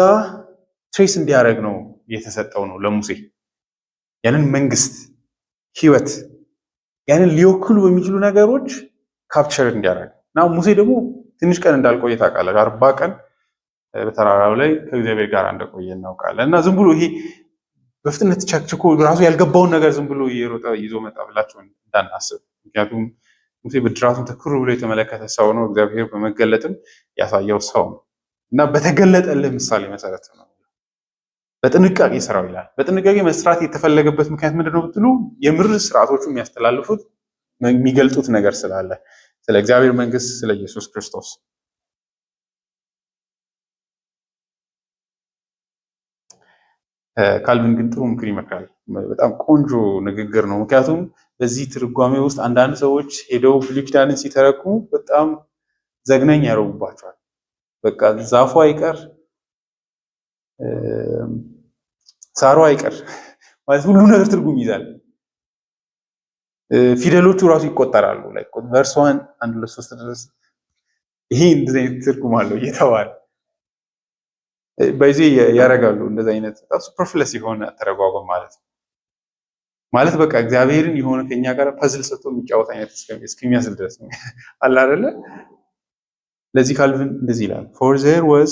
ትሬስ እንዲያደርግ ነው የተሰጠው ነው ለሙሴ ያንን መንግስት ህይወት ያንን ሊወክሉ በሚችሉ ነገሮች ካፕቸር እንዲያደርግ እና ሙሴ ደግሞ ትንሽ ቀን እንዳልቆየ ታውቃለህ። 40 ቀን በተራራው ላይ ከእግዚአብሔር ጋር እንደቆየ እናውቃለን። እና ዝም ብሎ ይሄ በፍጥነት ቸክችኮ ራሱ ያልገባውን ነገር ዝም ብሎ እየሮጠ ይዞ መጣ ብላችሁ እንዳናስብ። ምክንያቱም ሙሴ ብድራቱን ትኩር ብሎ የተመለከተ ሰው ነው። እግዚአብሔር በመገለጥም ያሳየው ሰው ነው እና በተገለጠልህ ምሳሌ መሰረት ነው በጥንቃቄ ስራው ይላል። በጥንቃቄ መስራት የተፈለገበት ምክንያት ምንድነው ብትሉ የምር ስርዓቶቹ የሚያስተላልፉት የሚገልጡት ነገር ስላለ ስለ እግዚአብሔር መንግስት፣ ስለ ኢየሱስ ክርስቶስ። ካልቪን ግን ጥሩ ምክር ይመክራል። በጣም ቆንጆ ንግግር ነው። ምክንያቱም በዚህ ትርጓሜ ውስጥ አንዳንድ ሰዎች ሄደው ብሉይ ኪዳንን ሲተረጉሙ በጣም ዘግናኝ ያደርጉባቸዋል። በቃ ዛፉ አይቀር ሳሩ አይቀር ማለት ሁሉ ነገር ትርጉም ይዛል። ፊደሎቹ ራሱ ይቆጠራሉ። ላይ ቨርሷን 1 2 3 ድረስ ይሄ እንደዚህ አይነት ትርጉም አለው እየተባለ በዚህ ያረጋሉ። እንደዚህ አይነት በጣም ሱፐርፍለስ የሆነ ተረጓጓም ማለት በቃ እግዚአብሔርን የሆነ ከኛ ጋር ፐዝል ሰጥቶ የሚጫወት አይነት እስከሚያስል ድረስ ነው አለ አይደለ? ለዚህ ካልቪን እንደዚህ ይላል for there was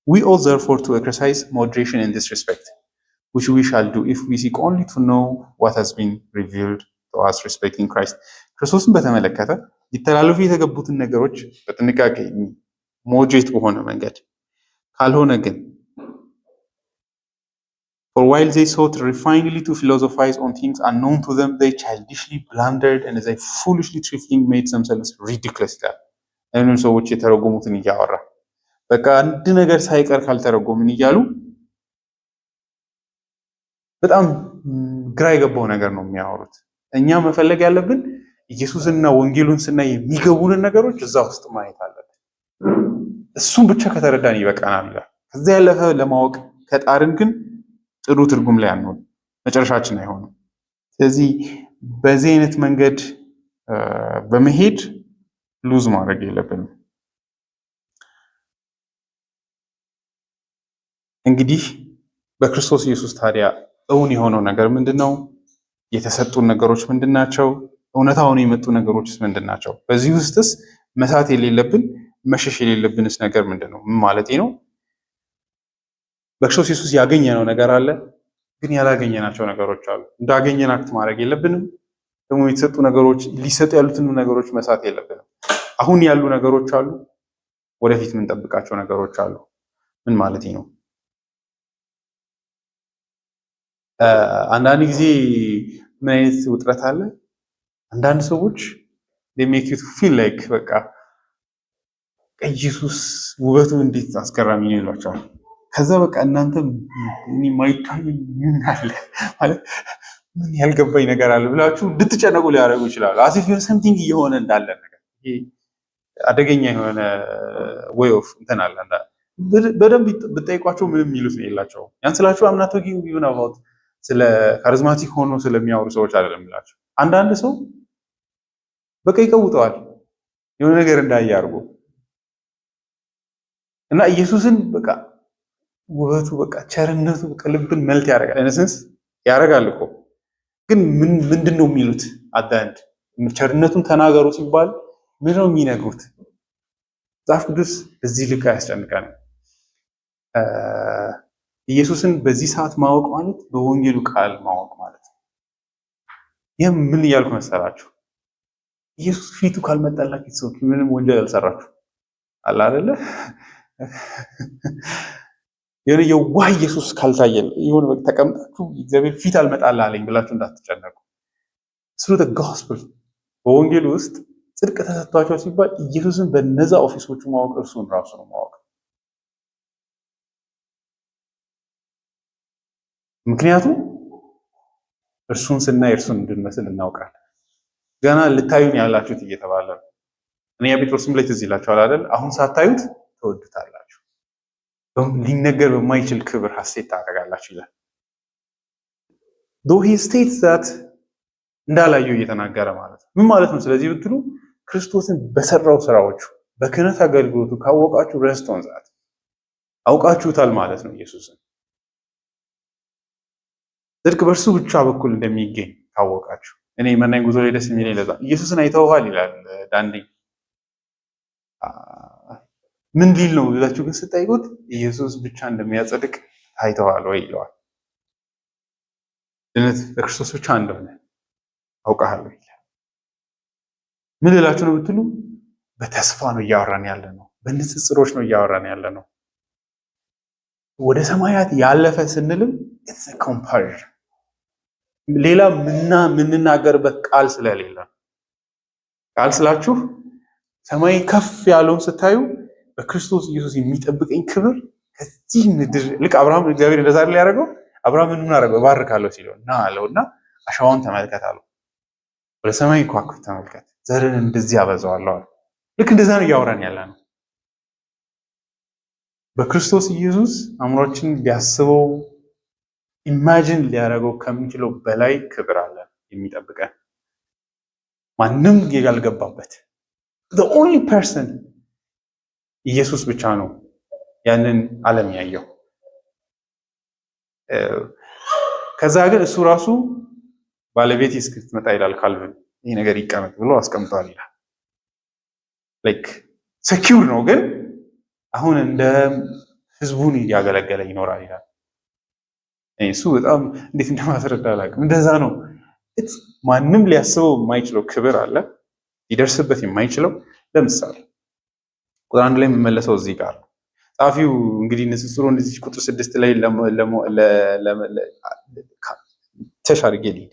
we ought therefore to exercise moderation in this respect, which we shall do if we seek only to know what has been revealed to us respecting Christ. ክርስቶስን በተመለከተ ሊተላለፉ የተገቡትን ነገሮች በጥንቃቄ ሞዴሬት በሆነ መንገድ ካልሆነ ግን for while they sought refinedly to philosophize on things unknown to them, they childishly blundered and as they foolishly trifling made themselves ridiculous. እነዚህ ሰዎች የተረጎሙትን እያወራ በቃ አንድ ነገር ሳይቀር ካልተረጎምን እያሉ በጣም ግራ የገባው ነገር ነው የሚያወሩት። እኛ መፈለግ ያለብን ኢየሱስንና ወንጌሉን ስናይ የሚገቡንን ነገሮች እዛ ውስጥ ማየት አለብን። እሱን ብቻ ከተረዳን ይበቃናል ይላል። ከዚያ ያለፈ ለማወቅ ከጣርን ግን ጥሩ ትርጉም ላይ አንሆን፣ መጨረሻችን አይሆንም። ስለዚህ በዚህ አይነት መንገድ በመሄድ ሉዝ ማድረግ የለብንም። እንግዲህ በክርስቶስ ኢየሱስ ታዲያ እውን የሆነው ነገር ምንድነው? የተሰጡን ነገሮች ምንድናቸው? እውነታውን የመጡ ነገሮችስ ምንድናቸው? በዚህ ውስጥስ መሳት የሌለብን መሸሽ የሌለብንስ ነገር ምንድነው? ምን ማለት ነው? በክርስቶስ ኢየሱስ ያገኘነው ነገር አለ፣ ግን ያላገኘናቸው ነገሮች አሉ። እንዳገኘን አክት ማድረግ የለብንም። ደግሞ የተሰጡ ነገሮች ሊሰጡ ያሉትን ነገሮች መሳት የለብንም። አሁን ያሉ ነገሮች አሉ፣ ወደፊት የምንጠብቃቸው ነገሮች አሉ። ምን ማለት ነው? አንዳንድ ጊዜ ምን አይነት ውጥረት አለ? አንዳንድ ሰዎች they make you feel like በቃ ኢየሱስ ውበቱ እንዴት አስገራሚ ነው ይሏቸዋል። ከዛ በቃ እናንተ ማይታይ ምን አለ ማለት ምን ያልገባኝ ነገር አለ ብላችሁ እንድትጨነቁ ሊያደርጉ ይችላሉ። አሲፍ የሆነ ሰምቲንግ እየሆነ እንዳለ ነገር ይሄ አደገኛ የሆነ way of እንትን አለ። በደንብ ብትጠይቋቸው ምንም የሚሉት ነው የላቸው። ያን ስላችሁ አምናቶ ጊቭን አባውት ስለ ካሪዝማቲክ ሆኖ ስለሚያወሩ ሰዎች አይደለም ብላችሁ። አንዳንድ ሰው በቃ ይቀውጠዋል የሆነ ነገር እንዳያርጉ እና ኢየሱስን በቃ ውበቱ በቃ ቸርነቱ በቃ ልብን መልት ያደርጋል። ኢነሰንስ ያደርጋል እኮ ግን ምንድነው የሚሉት? አዳንድ ቸርነቱን ተናገሩ ሲባል ምንድነው የሚነግሩት? መጽሐፍ ቅዱስ በዚህ ልክ ያስጨንቃል። ኢየሱስን በዚህ ሰዓት ማወቅ ማለት በወንጌሉ ቃል ማወቅ ማለት ነው። ይህም ምን እያልኩ መሰላችሁ? ኢየሱስ ፊቱ ካልመጣላችሁ ሰው ምንም ወንጀል አልሰራችሁ አለ አይደለ? የሆነ የዋህ ኢየሱስ ካልታየል የሆነ በቃ ተቀምጣችሁ እግዚአብሔር ፊት አልመጣልህ አለኝ ብላችሁ እንዳትጨነቁ። ስለ the gospel በወንጌሉ ውስጥ ጽድቅ ተሰጥቷቸው ሲባል ኢየሱስን በነዛ ኦፊሶቹ ማወቅ እርሱን ራሱ ነው ማወቅ። ምክንያቱም እርሱን ስናይ እርሱን እንድንመስል እናውቃለን። ገና ልታዩን ያላችሁት እየተባለ ነው። እኔ ጴጥሮስም ላይ ትዝ ይላችኋል አይደል? አሁን ሳታዩት ትወዱታላችሁ፣ ሊነገር በማይችል ክብር ሐሴት ታደርጋላችሁ ይላል። though he states that እንዳላዩ እየተናገረ ማለት ነው። ምን ማለት ነው? ስለዚህ ብትሉ ክርስቶስን በሰራው ስራዎቹ በክህነት አገልግሎቱ ካወቃችሁ ረስቶን ዛት አውቃችሁታል ማለት ነው። ኢየሱስን ጽድቅ በእርሱ ብቻ በኩል እንደሚገኝ ካወቃችሁ። እኔ መናኝ ጉዞ ላይ ደስ የሚለኝ ለዛ ኢየሱስን አይተውሃል ይላል ዳንዴ። ምን ሊል ነው ብላችሁ ግን ስጠይቁት ኢየሱስ ብቻ እንደሚያጸድቅ አይተዋል ወይ ይለዋል። ድነት በክርስቶስ ብቻ እንደሆነ አውቃለሁ ይላል። ምን ልላችሁ ነው ብትሉ በተስፋ ነው እያወራን ያለ ነው። በንጽጽሮች ነው እያወራን ያለ ነው። ወደ ሰማያት ያለፈ ስንልም it's a comparison ሌላ ምንናገርበት ቃል ስለሌለ ቃል ስላችሁ ሰማይ ከፍ ያለውን ስታዩ በክርስቶስ ኢየሱስ የሚጠብቀኝ ክብር ከዚህ ምድር ልክ አብርሃም እግዚአብሔር እንደዛ አይደል ያደረገው? አብርሃም ምን አደረገው? ባርካለሁ ሲለው እና አለውና አሻዋን ተመልከት አለው። ወደ ሰማይ ከዋክብት ተመልከት፣ ዘርን እንደዚህ አበዛዋለሁ አለ። ልክ እንደዛ ነው እያወራን ያለ ነው። በክርስቶስ ኢየሱስ አእምሮአችን ሊያስበው ኢማጂን ሊያደርገው ከሚችለው በላይ ክብር አለ የሚጠብቀን፣ ማንም ያልገባበት the only person ኢየሱስ ብቻ ነው ያንን ዓለም ያየው። ከዛ ግን እሱ ራሱ ባለቤት እስክትመጣ ይላል ካልቪን ይህ ነገር ይቀመጥ ብሎ አስቀምጧል ይላል። ላይክ ሴኪዩር ነው፣ ግን አሁን እንደ ህዝቡን እያገለገለ ይኖራል ይላል። እሱ በጣም እንዴት እንደማስረዳ አላውቅም። እንደዛ ነው። ማንም ሊያስበው የማይችለው ክብር አለ ሊደርስበት የማይችለው። ለምሳሌ ቁጥር 1 ላይ የምመለሰው እዚህ ጋር ነው። ጻፊው እንግዲህ ንጽጽሩ እንደዚህ ቁጥር 6 ላይ ተሻርጌ ልሂድ።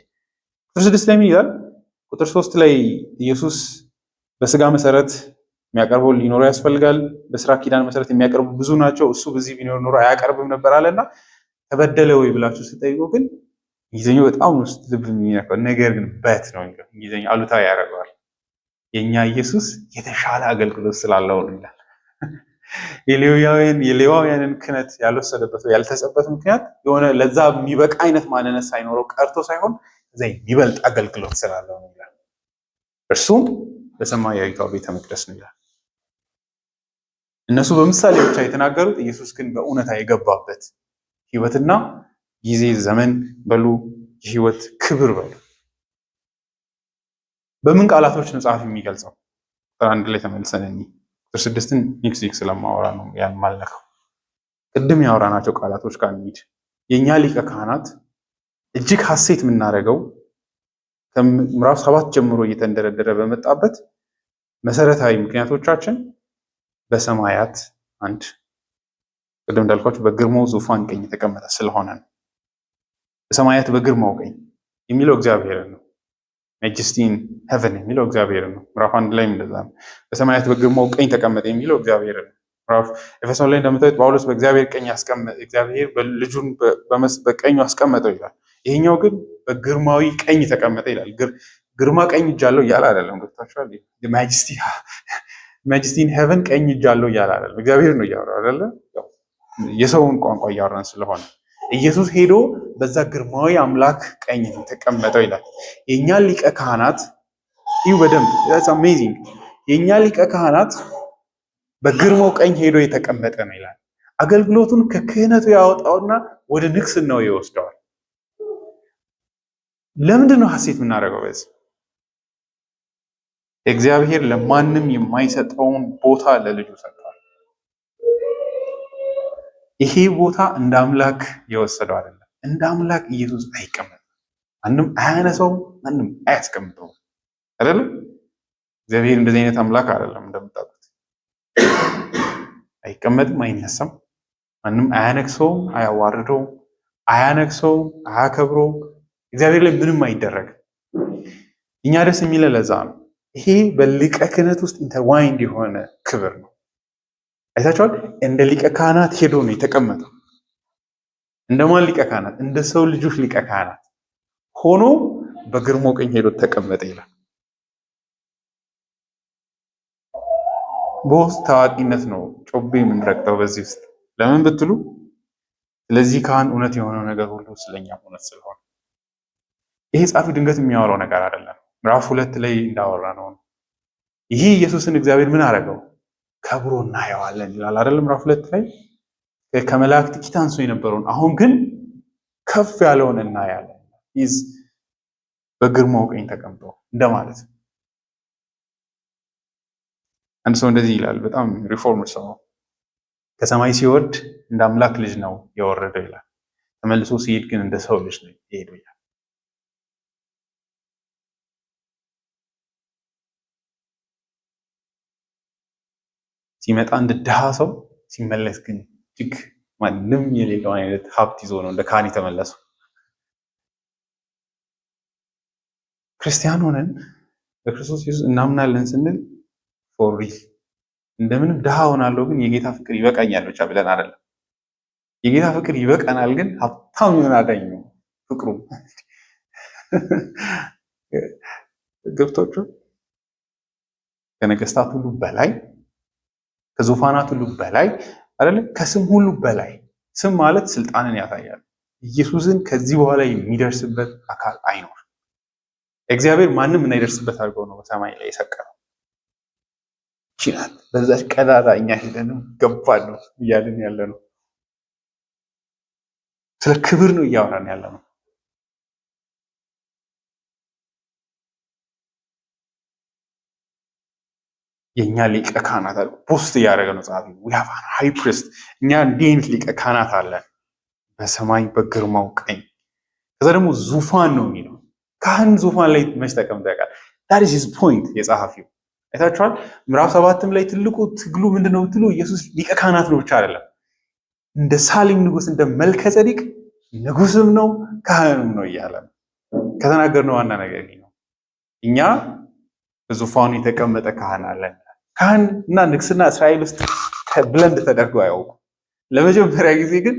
ቁጥር 6 ላይ ምን ይላል? ቁጥር 3 ላይ ኢየሱስ በስጋ መሰረት የሚያቀርበው ሊኖረው ያስፈልጋል። በስራ ኪዳን መሰረት የሚያቀርቡ ብዙ ናቸው፣ እሱ በዚህ ቢኖር ኖሮ አያቀርብም ነበር አለና ተበደለ ወይ ብላችሁ ስጠይቁ ግን እንግሊዝኛው በጣም ውስጥ ልብ የሚነካው ነገር ግን በት ነው የሚለው። እንግሊዝኛው አሉታዊ ያደርገዋል። የኛ ኢየሱስ የተሻለ አገልግሎት ስላለው ነው ይላል። የሌዋውያንን ክህነት ያልወሰደበት ወይ ያልተጸበት ምክንያት የሆነ ለዛ የሚበቃ አይነት ማንነት ሳይኖረው ቀርቶ ሳይሆን እዛ የሚበልጥ አገልግሎት ስላለው ነው ይላል። እርሱም በሰማያዊቷ ቤተ መቅደስ ነው ይላል። እነሱ በምሳሌ ብቻ የተናገሩት፣ ኢየሱስ ግን በእውነታ የገባበት ህይወትና ጊዜ ዘመን በሉ የህይወት ክብር በሉ። በምን ቃላቶች ነው ጸሐፊ የሚገልጸው? ቁጥር 1 ላይ ተመልሰን ቁጥር 6ን ኔክስት ዊክ ስለማወራ ነው ያን ማልነካው። ቅድም ያወራናቸው ቃላቶች ጋር እንሂድ። የኛ ሊቀ ካህናት እጅግ ሐሴት የምናደርገው ከምዕራፍ 7 ጀምሮ እየተንደረደረ በመጣበት መሰረታዊ ምክንያቶቻችን በሰማያት አንድ ቅድም እንዳልኳችሁ በግርማው ዙፋን ቀኝ የተቀመጠ ስለሆነ ነው። በሰማያት በግርማው ቀኝ የሚለው እግዚአብሔር ነው። ማጀስቲን ሄቨን የሚለው እግዚአብሔር ነው። ምዕራፍ 1 ላይ እንደዛ ነው። በሰማያት በግርማው ቀኝ ተቀመጠ የሚለው እግዚአብሔር ነው። ምዕራፍ ኤፌሶን ላይ እንደምታዩት ጳውሎስ በእግዚአብሔር ቀኝ ያስቀመጠ እግዚአብሔር በልጁን በቀኙ አስቀመጠው ይላል። ይሄኛው ግን በግርማዊ ቀኝ ተቀመጠ ይላል። ግርማ ቀኝ እጅ አለው እያለ አይደለም። ገብታችኋል? ማጀስቲን ሄቨን ቀኝ እጅ አለው እያለ አይደለም። እግዚአብሔር ነው እያወራው አይደለ? የሰውን ቋንቋ እያወራን ስለሆነ ኢየሱስ ሄዶ በዛ ግርማዊ አምላክ ቀኝ ተቀመጠው ይላል። የኛ ሊቀ ካህናት ይሁ በደንብ that's amazing የኛ ሊቀ ካህናት በግርማው ቀኝ ሄዶ የተቀመጠ ነው ይላል። አገልግሎቱን ከክህነቱ ያወጣውና ወደ ንግስናው ይወስደዋል። ለምንድን ነው ሐሴት የምናደርገው? በዚህ እግዚአብሔር ለማንም የማይሰጠውን ቦታ ለልጁ ሰጥቷል። ይሄ ቦታ እንደ አምላክ የወሰደው አይደለም። እንደ አምላክ ኢየሱስ አይቀመጥም። ማንም አያነሳው፣ ማንም አያስቀምጠው አይደለም። እግዚአብሔር እንደዚህ አይነት አምላክ አይደለም። እንደምታውቁት አይቀመጥም፣ አይነሳም። ማንም አያነክሰውም፣ አያዋርደውም፣ አያነክሰውም፣ አያከብረውም። እግዚአብሔር ላይ ምንም አይደረግም። እኛ ደስ የሚለን ለዛ ነው። ይሄ በሊቀ ክህነት ውስጥ ኢንተርዋይንድ የሆነ ክብር ነው። አይታችኋል? እንደ ሊቀ ካህናት ሄዶ ነው የተቀመጠው። እንደማን ሊቀ ካህናት? እንደ ሰው ልጆች ሊቀ ካህናት ሆኖ በግርማው ቀኝ ሄዶ ተቀመጠ ይላል። በውስጥ ታዋቂነት ነው ጮቤ የምንረግጠው በዚህ ውስጥ ለምን ብትሉ ስለዚህ ካህን እውነት የሆነው ነገር ሁሉ ስለኛ እውነት ስለሆነ። ይሄ ጻፊ ድንገት የሚያወራው ነገር አይደለም። ምዕራፍ 2 ላይ እንዳወራ ነው። ይህ ኢየሱስን እግዚአብሔር ምን አደረገው? ከብሮ እናየዋለን ይላል አይደል? ምዕራፍ 2 ላይ ከመላእክት ጥቂት አንሶ የነበረውን አሁን ግን ከፍ ያለውን እናያለን። ይህ በግርማው ቀኝ ተቀምጦ እንደማለት ነው። አንድ ሰው እንደዚህ ይላል፣ በጣም ሪፎርመር ሰው ነው። ከሰማይ ሲወርድ እንደ አምላክ ልጅ ነው የወረደው ይላል። ተመልሶ ሲሄድ ግን እንደ ሰው ልጅ ነው የሄደው ይላል። ሲመጣ እንደ ድሃ ሰው፣ ሲመለስ ግን እጅግ ማንም የሌለው አይነት ሀብት ይዞ ነው እንደ ካህን የተመለሰው። ክርስቲያን ሆነን በክርስቶስ ኢየሱስ እናምናለን ስንል ፎር ሪል እንደምንም ድሃ ሆናለሁ ግን የጌታ ፍቅር ይበቃኛል ብቻ ብለን አይደለም። የጌታ ፍቅር ይበቃናል ግን ሀብታም ይሆን አዳኝ ነው ፍቅሩ። ገብቶቹ ከነገስታት ሁሉ በላይ ከዙፋናት ሁሉ በላይ አይደለ? ከስም ሁሉ በላይ። ስም ማለት ስልጣንን ያሳያል። ኢየሱስን ከዚህ በኋላ የሚደርስበት አካል አይኖር። እግዚአብሔር ማንም እንዳይደርስበት አድርጎ ነው በሰማይ ላይ የሰቀለው። ይችላል በዛች ቀዳዳ እኛ ሄደንም ገባን ነው እያልን ያለ ነው። ስለ ክብር ነው እያወራን ያለ ነው። የኛ ሊቀ ካህናት አለ ፖስት እያደረገ ነው ጸሐፊ። we have a high priest እኛ እንዲህ አይነት ሊቀ ካህናት አለን በሰማይ በግርማው ቀኝ። ከዛ ደግሞ ዙፋን ነው የሚለው። ካህን ዙፋን ላይ መች ተቀምጦ ያውቃል? that is his point የጸሐፊው አይታችኋል። ምዕራፍ 7ም ላይ ትልቁ ትግሉ ምንድነው ብትሉ ኢየሱስ ሊቀ ካህናት ነው ብቻ አይደለም፣ እንደ ሳሌም ንጉስ እንደ መልከ ጸዲቅ ንጉስም ነው ካህንም ነው እያለ ከተናገርነው ዋና ነገር ነው። እኛ በዙፋኑ የተቀመጠ ካህን አለን። ካህን እና ንግስና እስራኤል ውስጥ ብለንድ ተደርገው አያውቁም። ለመጀመሪያ ጊዜ ግን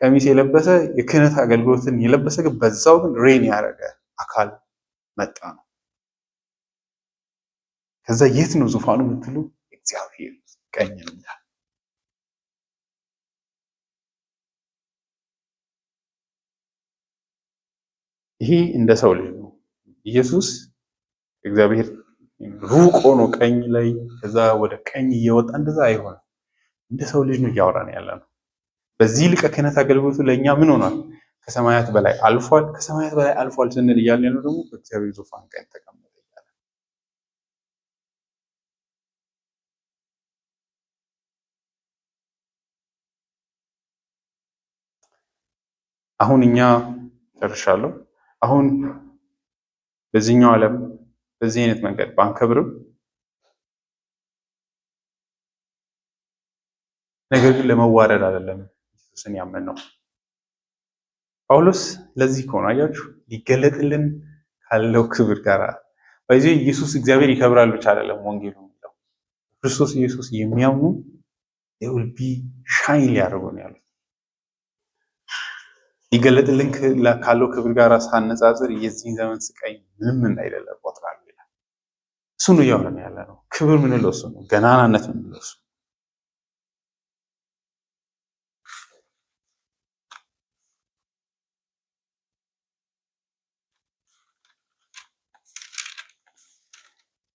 ቀሚስ የለበሰ የክህነት አገልግሎትን የለበሰ ግን በዛው ግን ሬን ያደረገ አካል መጣ ነው። ከዛ የት ነው ዙፋኑ የምትሉ እግዚአብሔር ቀኝ ነው። ይሄ እንደ ሰው ልጅ ነው። ኢየሱስ እግዚአብሔር ሩቅ ሆኖ ቀኝ ላይ ከዛ ወደ ቀኝ እየወጣ እንደዛ አይሆንም። እንደ ሰው ልጅ ነው እያወራን ያለ ነው። በዚህ ሊቀ ክህነት አገልግሎቱ ለእኛ ምን ሆኗል? ከሰማያት በላይ አልፏል። ከሰማያት በላይ አልፏል ስንል እያለ ነው ደግሞ በእግዚአብሔር ዙፋን ቀኝ ተቀመጠ እያለ። አሁን እኛ ጨርሻለሁ። አሁን በዚህኛው ዓለም በዚህ አይነት መንገድ ባንከብርም ነገር ግን ለመዋረድ አይደለም ኢየሱስን ያመንነው። ጳውሎስ ለዚህ ከሆነ አያችሁ ሊገለጥልን ካለው ክብር ጋር በዚህ ኢየሱስ እግዚአብሔር ይከብራል ብቻ አይደለም ወንጌሉ የሚለው ክርስቶስ ኢየሱስ የሚያምኑ they will be shine ሊያደርጉ ነው ያሉት። ሊገለጥልን ካለው ክብር ጋር ሳነጻጽር የዚህ ዘመን ስቃይ ምንም እንዳይደለ ቆጥራለሁ ይላል። እሱ ነው እያወራን ያለ ነው። ክብር ምንለው እሱ ነው። ገናናነት ምንለው እሱ።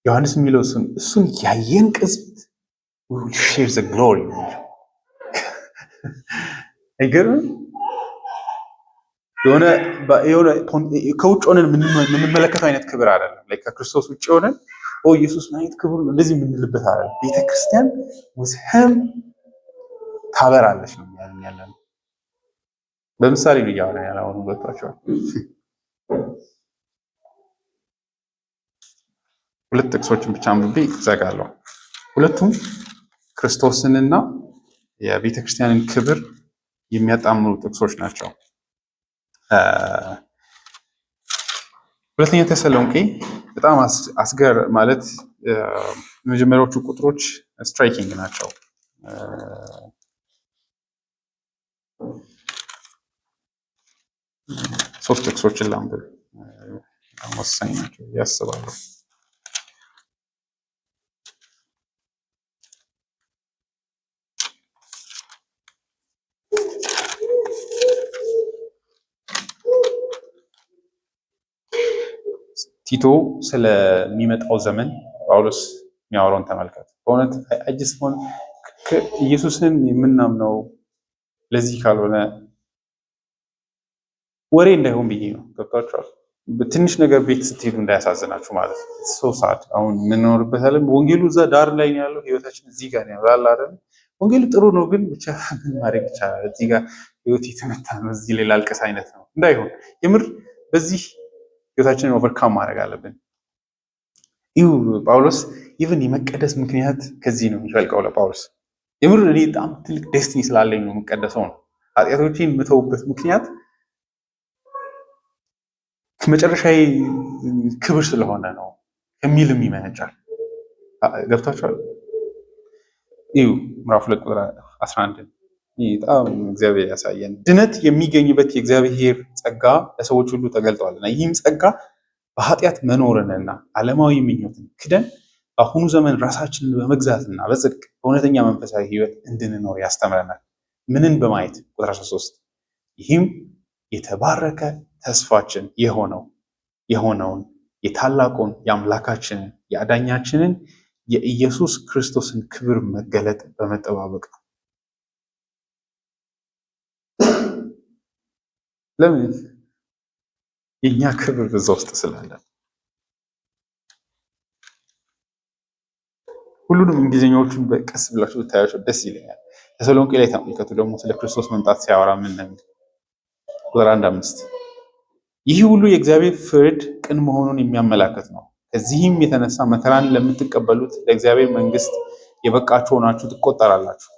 ዮሐንስ የሚለው እሱን ያየን ቅጽበት we will share the glory አይገርም? የሆነ ከውጭ ሆነን የምንመለከተው አይነት ክብር አይደለም። ላይ ከክርስቶስ ውጭ ሆነን ኢየሱስ ምን አይነት ክብር ነው እንደዚህ የምንልበት አይደለም። ቤተክርስቲያን ወስህም ታበራለች ነው ያለን። በምሳሌ ነው ያወራን ያለው አሁን ወጥቷቸዋል። ሁለት ጥቅሶችን ብቻ አንብቤ ዘጋለሁ። ሁለቱም ክርስቶስንና የቤተክርስቲያንን ክብር የሚያጣምሩ ጥቅሶች ናቸው። ሁለተኛ ተሰሎንቄ በጣም አስገር ማለት የመጀመሪያዎቹ ቁጥሮች ስትራይኪንግ ናቸው። ሶስት ጥቅሶችን ላንብብ፣ ወሳኝ ናቸው ያስባሉ። ቲቶ ስለሚመጣው ዘመን ጳውሎስ የሚያወራውን ተመልከት። በእውነት አጅስ ሆን ኢየሱስን የምናምነው ለዚህ ካልሆነ ወሬ እንዳይሆን ብዬ ነው። ገብቷችኋል? ትንሽ ነገር ቤት ስትሄዱ እንዳያሳዝናችሁ ማለት ነው። ሰው ሰዓት አሁን የምንኖርበት ዓለም ወንጌሉ እዛ ዳር ላይ ነው ያለው፣ ህይወታችን እዚህ ጋር ነው ያለው አይደል? ወንጌሉ ጥሩ ነው፣ ግን ብቻ ምን ማድረግ ይቻላል? እዚህ ጋር ህይወት የተመታ ነው፣ እዚህ ላይ ላልቀስ አይነት ነው እንዳይሆን የምር በዚህ ህይወታችንን ኦቨርካም ማድረግ አለብን። ይሁ ጳውሎስ ኢቭን የመቀደስ ምክንያት ከዚህ ነው የሚፈልቀው ለጳውሎስ። የምር እኔ በጣም ትልቅ ዴስቲኒ ስላለኝ ነው የምቀደሰው ነው። ኃጢአቶችን የምተውበት ምክንያት መጨረሻዊ ክብር ስለሆነ ነው ከሚልም ይመነጫል። ገብታችኋል? ይሁ ምዕራፍ 2 ቁጥር 11 በጣም እግዚአብሔር ያሳየን። ድነት የሚገኝበት የእግዚአብሔር ጸጋ ለሰዎች ሁሉ ተገልጧልና ይህም ጸጋ በኃጢአት መኖርንና ዓለማዊ ምኞትን ክደን በአሁኑ ዘመን ራሳችንን በመግዛትና በጽድቅ በእውነተኛ መንፈሳዊ ህይወት እንድንኖር ያስተምረናል። ምንን በማየት ቁጥር 13 ይህም የተባረከ ተስፋችን የሆነውን የታላቁን የአምላካችንን የአዳኛችንን የኢየሱስ ክርስቶስን ክብር መገለጥ በመጠባበቅ ነው። ለምን? የኛ ክብር በዛ ውስጥ ስላለ። ሁሉንም እንግሊዝኛዎቹን በቀስ ብላችሁ ብታያቸው ደስ ይለኛል። ተሰሎንቄ ላይ ተመልከቱ ደግሞ ስለ ክርስቶስ መምጣት ሲያወራ ምን ነው ቁጥር 1-5 ይህ ሁሉ የእግዚአብሔር ፍርድ ቅን መሆኑን የሚያመላክት ነው። ከዚህም የተነሳ መከራን ለምትቀበሉት ለእግዚአብሔር መንግስት የበቃችሁ ሆናችሁ ትቆጠራላችሁ።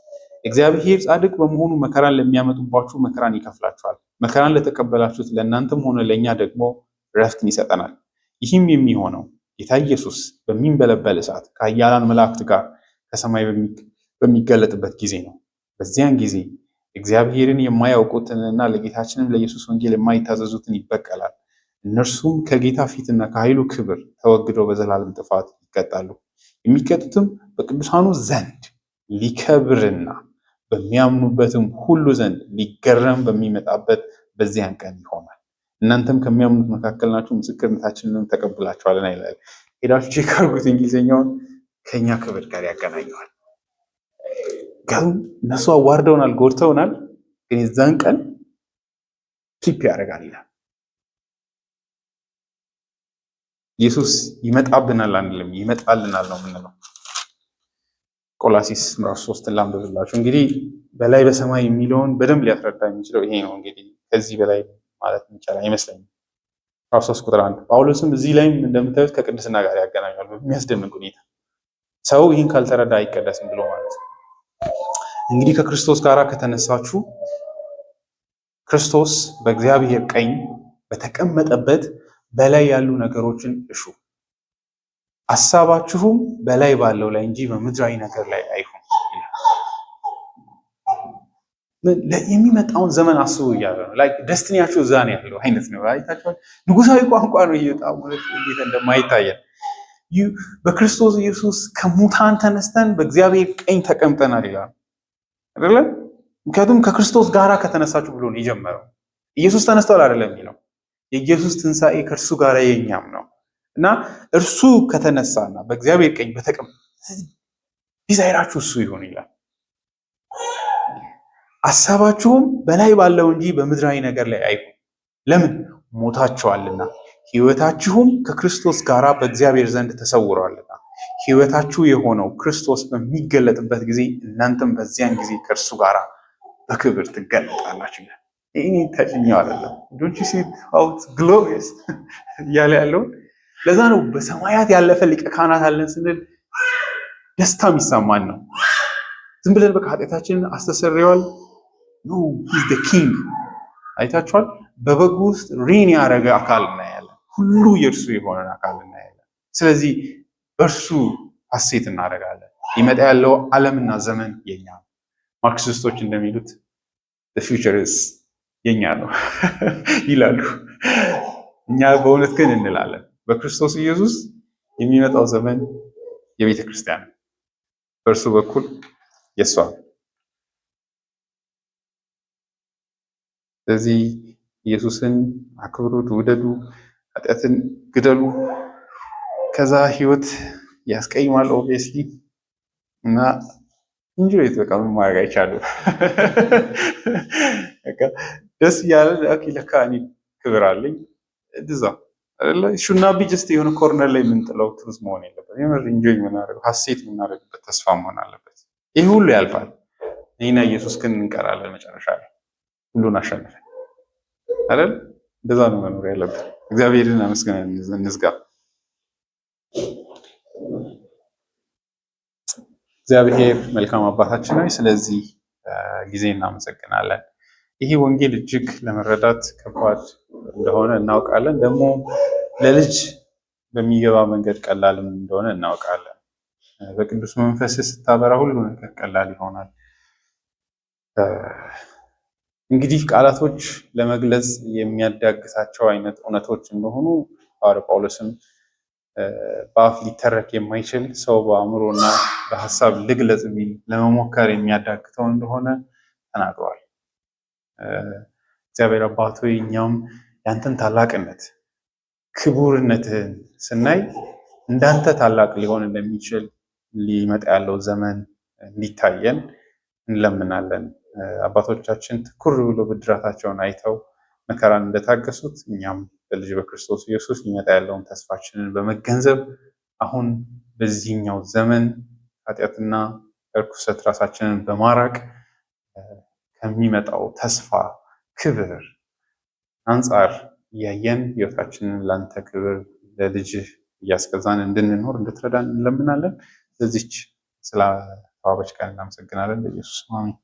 እግዚአብሔር ጻድቅ በመሆኑ መከራን ለሚያመጡባችሁ መከራን ይከፍላችኋል። መከራን ለተቀበላችሁት ለእናንተም ሆነ ለእኛ ደግሞ ረፍትን ይሰጠናል። ይህም የሚሆነው ጌታ ኢየሱስ በሚንበለበል እሳት ከኃያላን መላእክት ጋር ከሰማይ በሚገለጥበት ጊዜ ነው። በዚያን ጊዜ እግዚአብሔርን የማያውቁትንና ለጌታችንም ለኢየሱስ ወንጌል የማይታዘዙትን ይበቀላል። እነርሱም ከጌታ ፊትና ከኃይሉ ክብር ተወግደው በዘላለም ጥፋት ይቀጣሉ። የሚቀጡትም በቅዱሳኑ ዘንድ ሊከብርና በሚያምኑበትም ሁሉ ዘንድ ሊገረም በሚመጣበት በዚያን ቀን ይሆናል። እናንተም ከሚያምኑት መካከል ናችሁ፣ ምስክርነታችንን ተቀብላችኋልና ይላል። ሄዳችሁ ቼክ አድርጉት። እንግሊዝኛውን ከኛ ክብር ጋር ያገናኘዋል። ግን እነሱ አዋርደውናል፣ ጎድተውናል፣ ግን የዛን ቀን ኪፕ ያደርጋል ይላል። ኢየሱስ ይመጣብናል አንልም፣ ይመጣልናል ነው የምንለው። ቆላሲስ ምዕራፍ 3 ላንብብላችሁ። እንግዲህ በላይ በሰማይ የሚለውን በደንብ ሊያስረዳ የሚችለው ይሄ ነው። እንግዲህ ከዚህ በላይ ማለት የሚቻል አይመስለኝም። ምዕራፍ 3 ቁጥር 1 ጳውሎስም እዚህ ላይም እንደምታዩት ከቅድስና ጋር ያገናኛል በሚያስደንቅ ሁኔታ። ሰው ይህን ካልተረዳ አይቀደስም ብሎ ማለት ነው። እንግዲህ ከክርስቶስ ጋር ከተነሳችሁ ክርስቶስ በእግዚአብሔር ቀኝ በተቀመጠበት በላይ ያሉ ነገሮችን እሹ፣ ሐሳባችሁም በላይ ባለው ላይ እንጂ በምድራዊ ነገር ላይ አይሁን። የሚመጣውን ዘመን አስቡ እያለ ነው። ላይክ ደስትኒያችሁ እዛ ነው ያለው አይነት ነው። አይታችኋል። ንጉሳዊ ቋንቋ ነው እየወጣው እንዴት እንደማይታየን። በክርስቶስ ኢየሱስ ከሙታን ተነስተን በእግዚአብሔር ቀኝ ተቀምጠናል ይላል አይደለ? ምክንያቱም ከክርስቶስ ጋራ ከተነሳችሁ ብሎ ነው የጀመረው። ኢየሱስ ተነስቷል አይደለም የሚለው የኢየሱስ ትንሣኤ ከእርሱ ጋር የኛም ነው እና እርሱ ከተነሳና በእግዚአብሔር ቀኝ በተቀመጠ ዲዛይራችሁ እሱ ይሁን ይላል። ሐሳባችሁም በላይ ባለው እንጂ በምድራዊ ነገር ላይ አይሁን። ለምን? ሞታችኋልና ሕይወታችሁም ከክርስቶስ ጋር በእግዚአብሔር ዘንድ ተሰውሯልና። ሕይወታችሁ የሆነው ክርስቶስ በሚገለጥበት ጊዜ እናንተም በዚያን ጊዜ ከእርሱ ጋር በክብር ትገለጣላችሁ። ይህ ታችኛው አይደለም። ዶንት ዩ ሲ ሃው ኢትስ ግሎሪየስ እያለ ያለውን ለዛ ነው በሰማያት ያለፈ ሊቀ ካህናት አለን ስንል ደስታ የሚሰማን ነው። ዝም ብለን በቃ ኃጢአታችንን አስተሰርየዋል። ኖ ሂዝ ዘ ኪንግ። አይታችኋል። በበጉ ውስጥ ሪን ያደረገ አካል እናያለን። ሁሉ የእርሱ የሆነ አካል እናያለን። ስለዚህ በእርሱ ሐሴት እናደርጋለን። ይመጣ ያለው ዓለምና ዘመን የኛ ነው። ማርክሲስቶች እንደሚሉት the future is የኛ ነው ይላሉ። እኛ በእውነት ግን እንላለን በክርስቶስ ኢየሱስ የሚመጣው ዘመን የቤተ ክርስቲያን በእርሱ በኩል የሷ። ስለዚህ ኢየሱስን አክብሩት፣ ውደዱ፣ ኃጢአትን ግደሉ። ከዛ ህይወት ያስቀይማል ኦብቪየስሊ እና እንጆይት በቃ ምን ማድረግ አይቻልም። ደስ እያለ ለካ እኔ ክብር አለኝ እዛ ሹና ቢጅስት የሆነ ኮርነር ላይ የምንጥለው ትሩዝ መሆን የለበት። የምር ኢንጆይ የምናደርገው ሀሴት የምናደርግበት ተስፋ መሆን አለበት። ይህ ሁሉ ያልፋል። እኔና ኢየሱስ ግን እንቀራለን መጨረሻ ላይ ሁሉን አሸንፈን አይደል? እንደዛ ነው መኖር ያለበት። እግዚአብሔርን አመስግነን እንዝጋ። እግዚአብሔር መልካም አባታችን ነው። ስለዚህ ጊዜ እናመሰግናለን። ይሄ ወንጌል እጅግ ለመረዳት ከባድ እንደሆነ እናውቃለን። ደግሞ ለልጅ በሚገባ መንገድ ቀላልም እንደሆነ እናውቃለን። በቅዱስ መንፈስ ስታበራ ሁሉ ነገር ቀላል ይሆናል። እንግዲህ ቃላቶች ለመግለጽ የሚያዳግታቸው አይነት እውነቶች እንደሆኑ ሐዋርያው ጳውሎስም በአፍ ሊተረክ የማይችል ሰው በአእምሮና በሀሳብ ልግለጽ ቢል ለመሞከር የሚያዳግተው እንደሆነ ተናግሯል። እግዚአብሔር አባት ሆይ እኛም ያንተን ታላቅነት ክቡርነትህን ስናይ እንዳንተ ታላቅ ሊሆን እንደሚችል ሊመጣ ያለው ዘመን እንዲታየን እንለምናለን። አባቶቻችን ትኩር ብሎ ብድራታቸውን አይተው መከራን እንደታገሱት እኛም በልጅ በክርስቶስ ኢየሱስ ሊመጣ ያለውን ተስፋችንን በመገንዘብ አሁን በዚህኛው ዘመን ኃጢአትና እርኩሰት ራሳችንን በማራቅ ከሚመጣው ተስፋ ክብር አንጻር እያየን ሕይወታችንን ለአንተ ክብር ለልጅህ እያስገዛን እንድንኖር እንድትረዳን እንለምናለን። ስለዚች ስለ ተዋበች ቀን እናመሰግናለን። በኢየሱስ አሜን።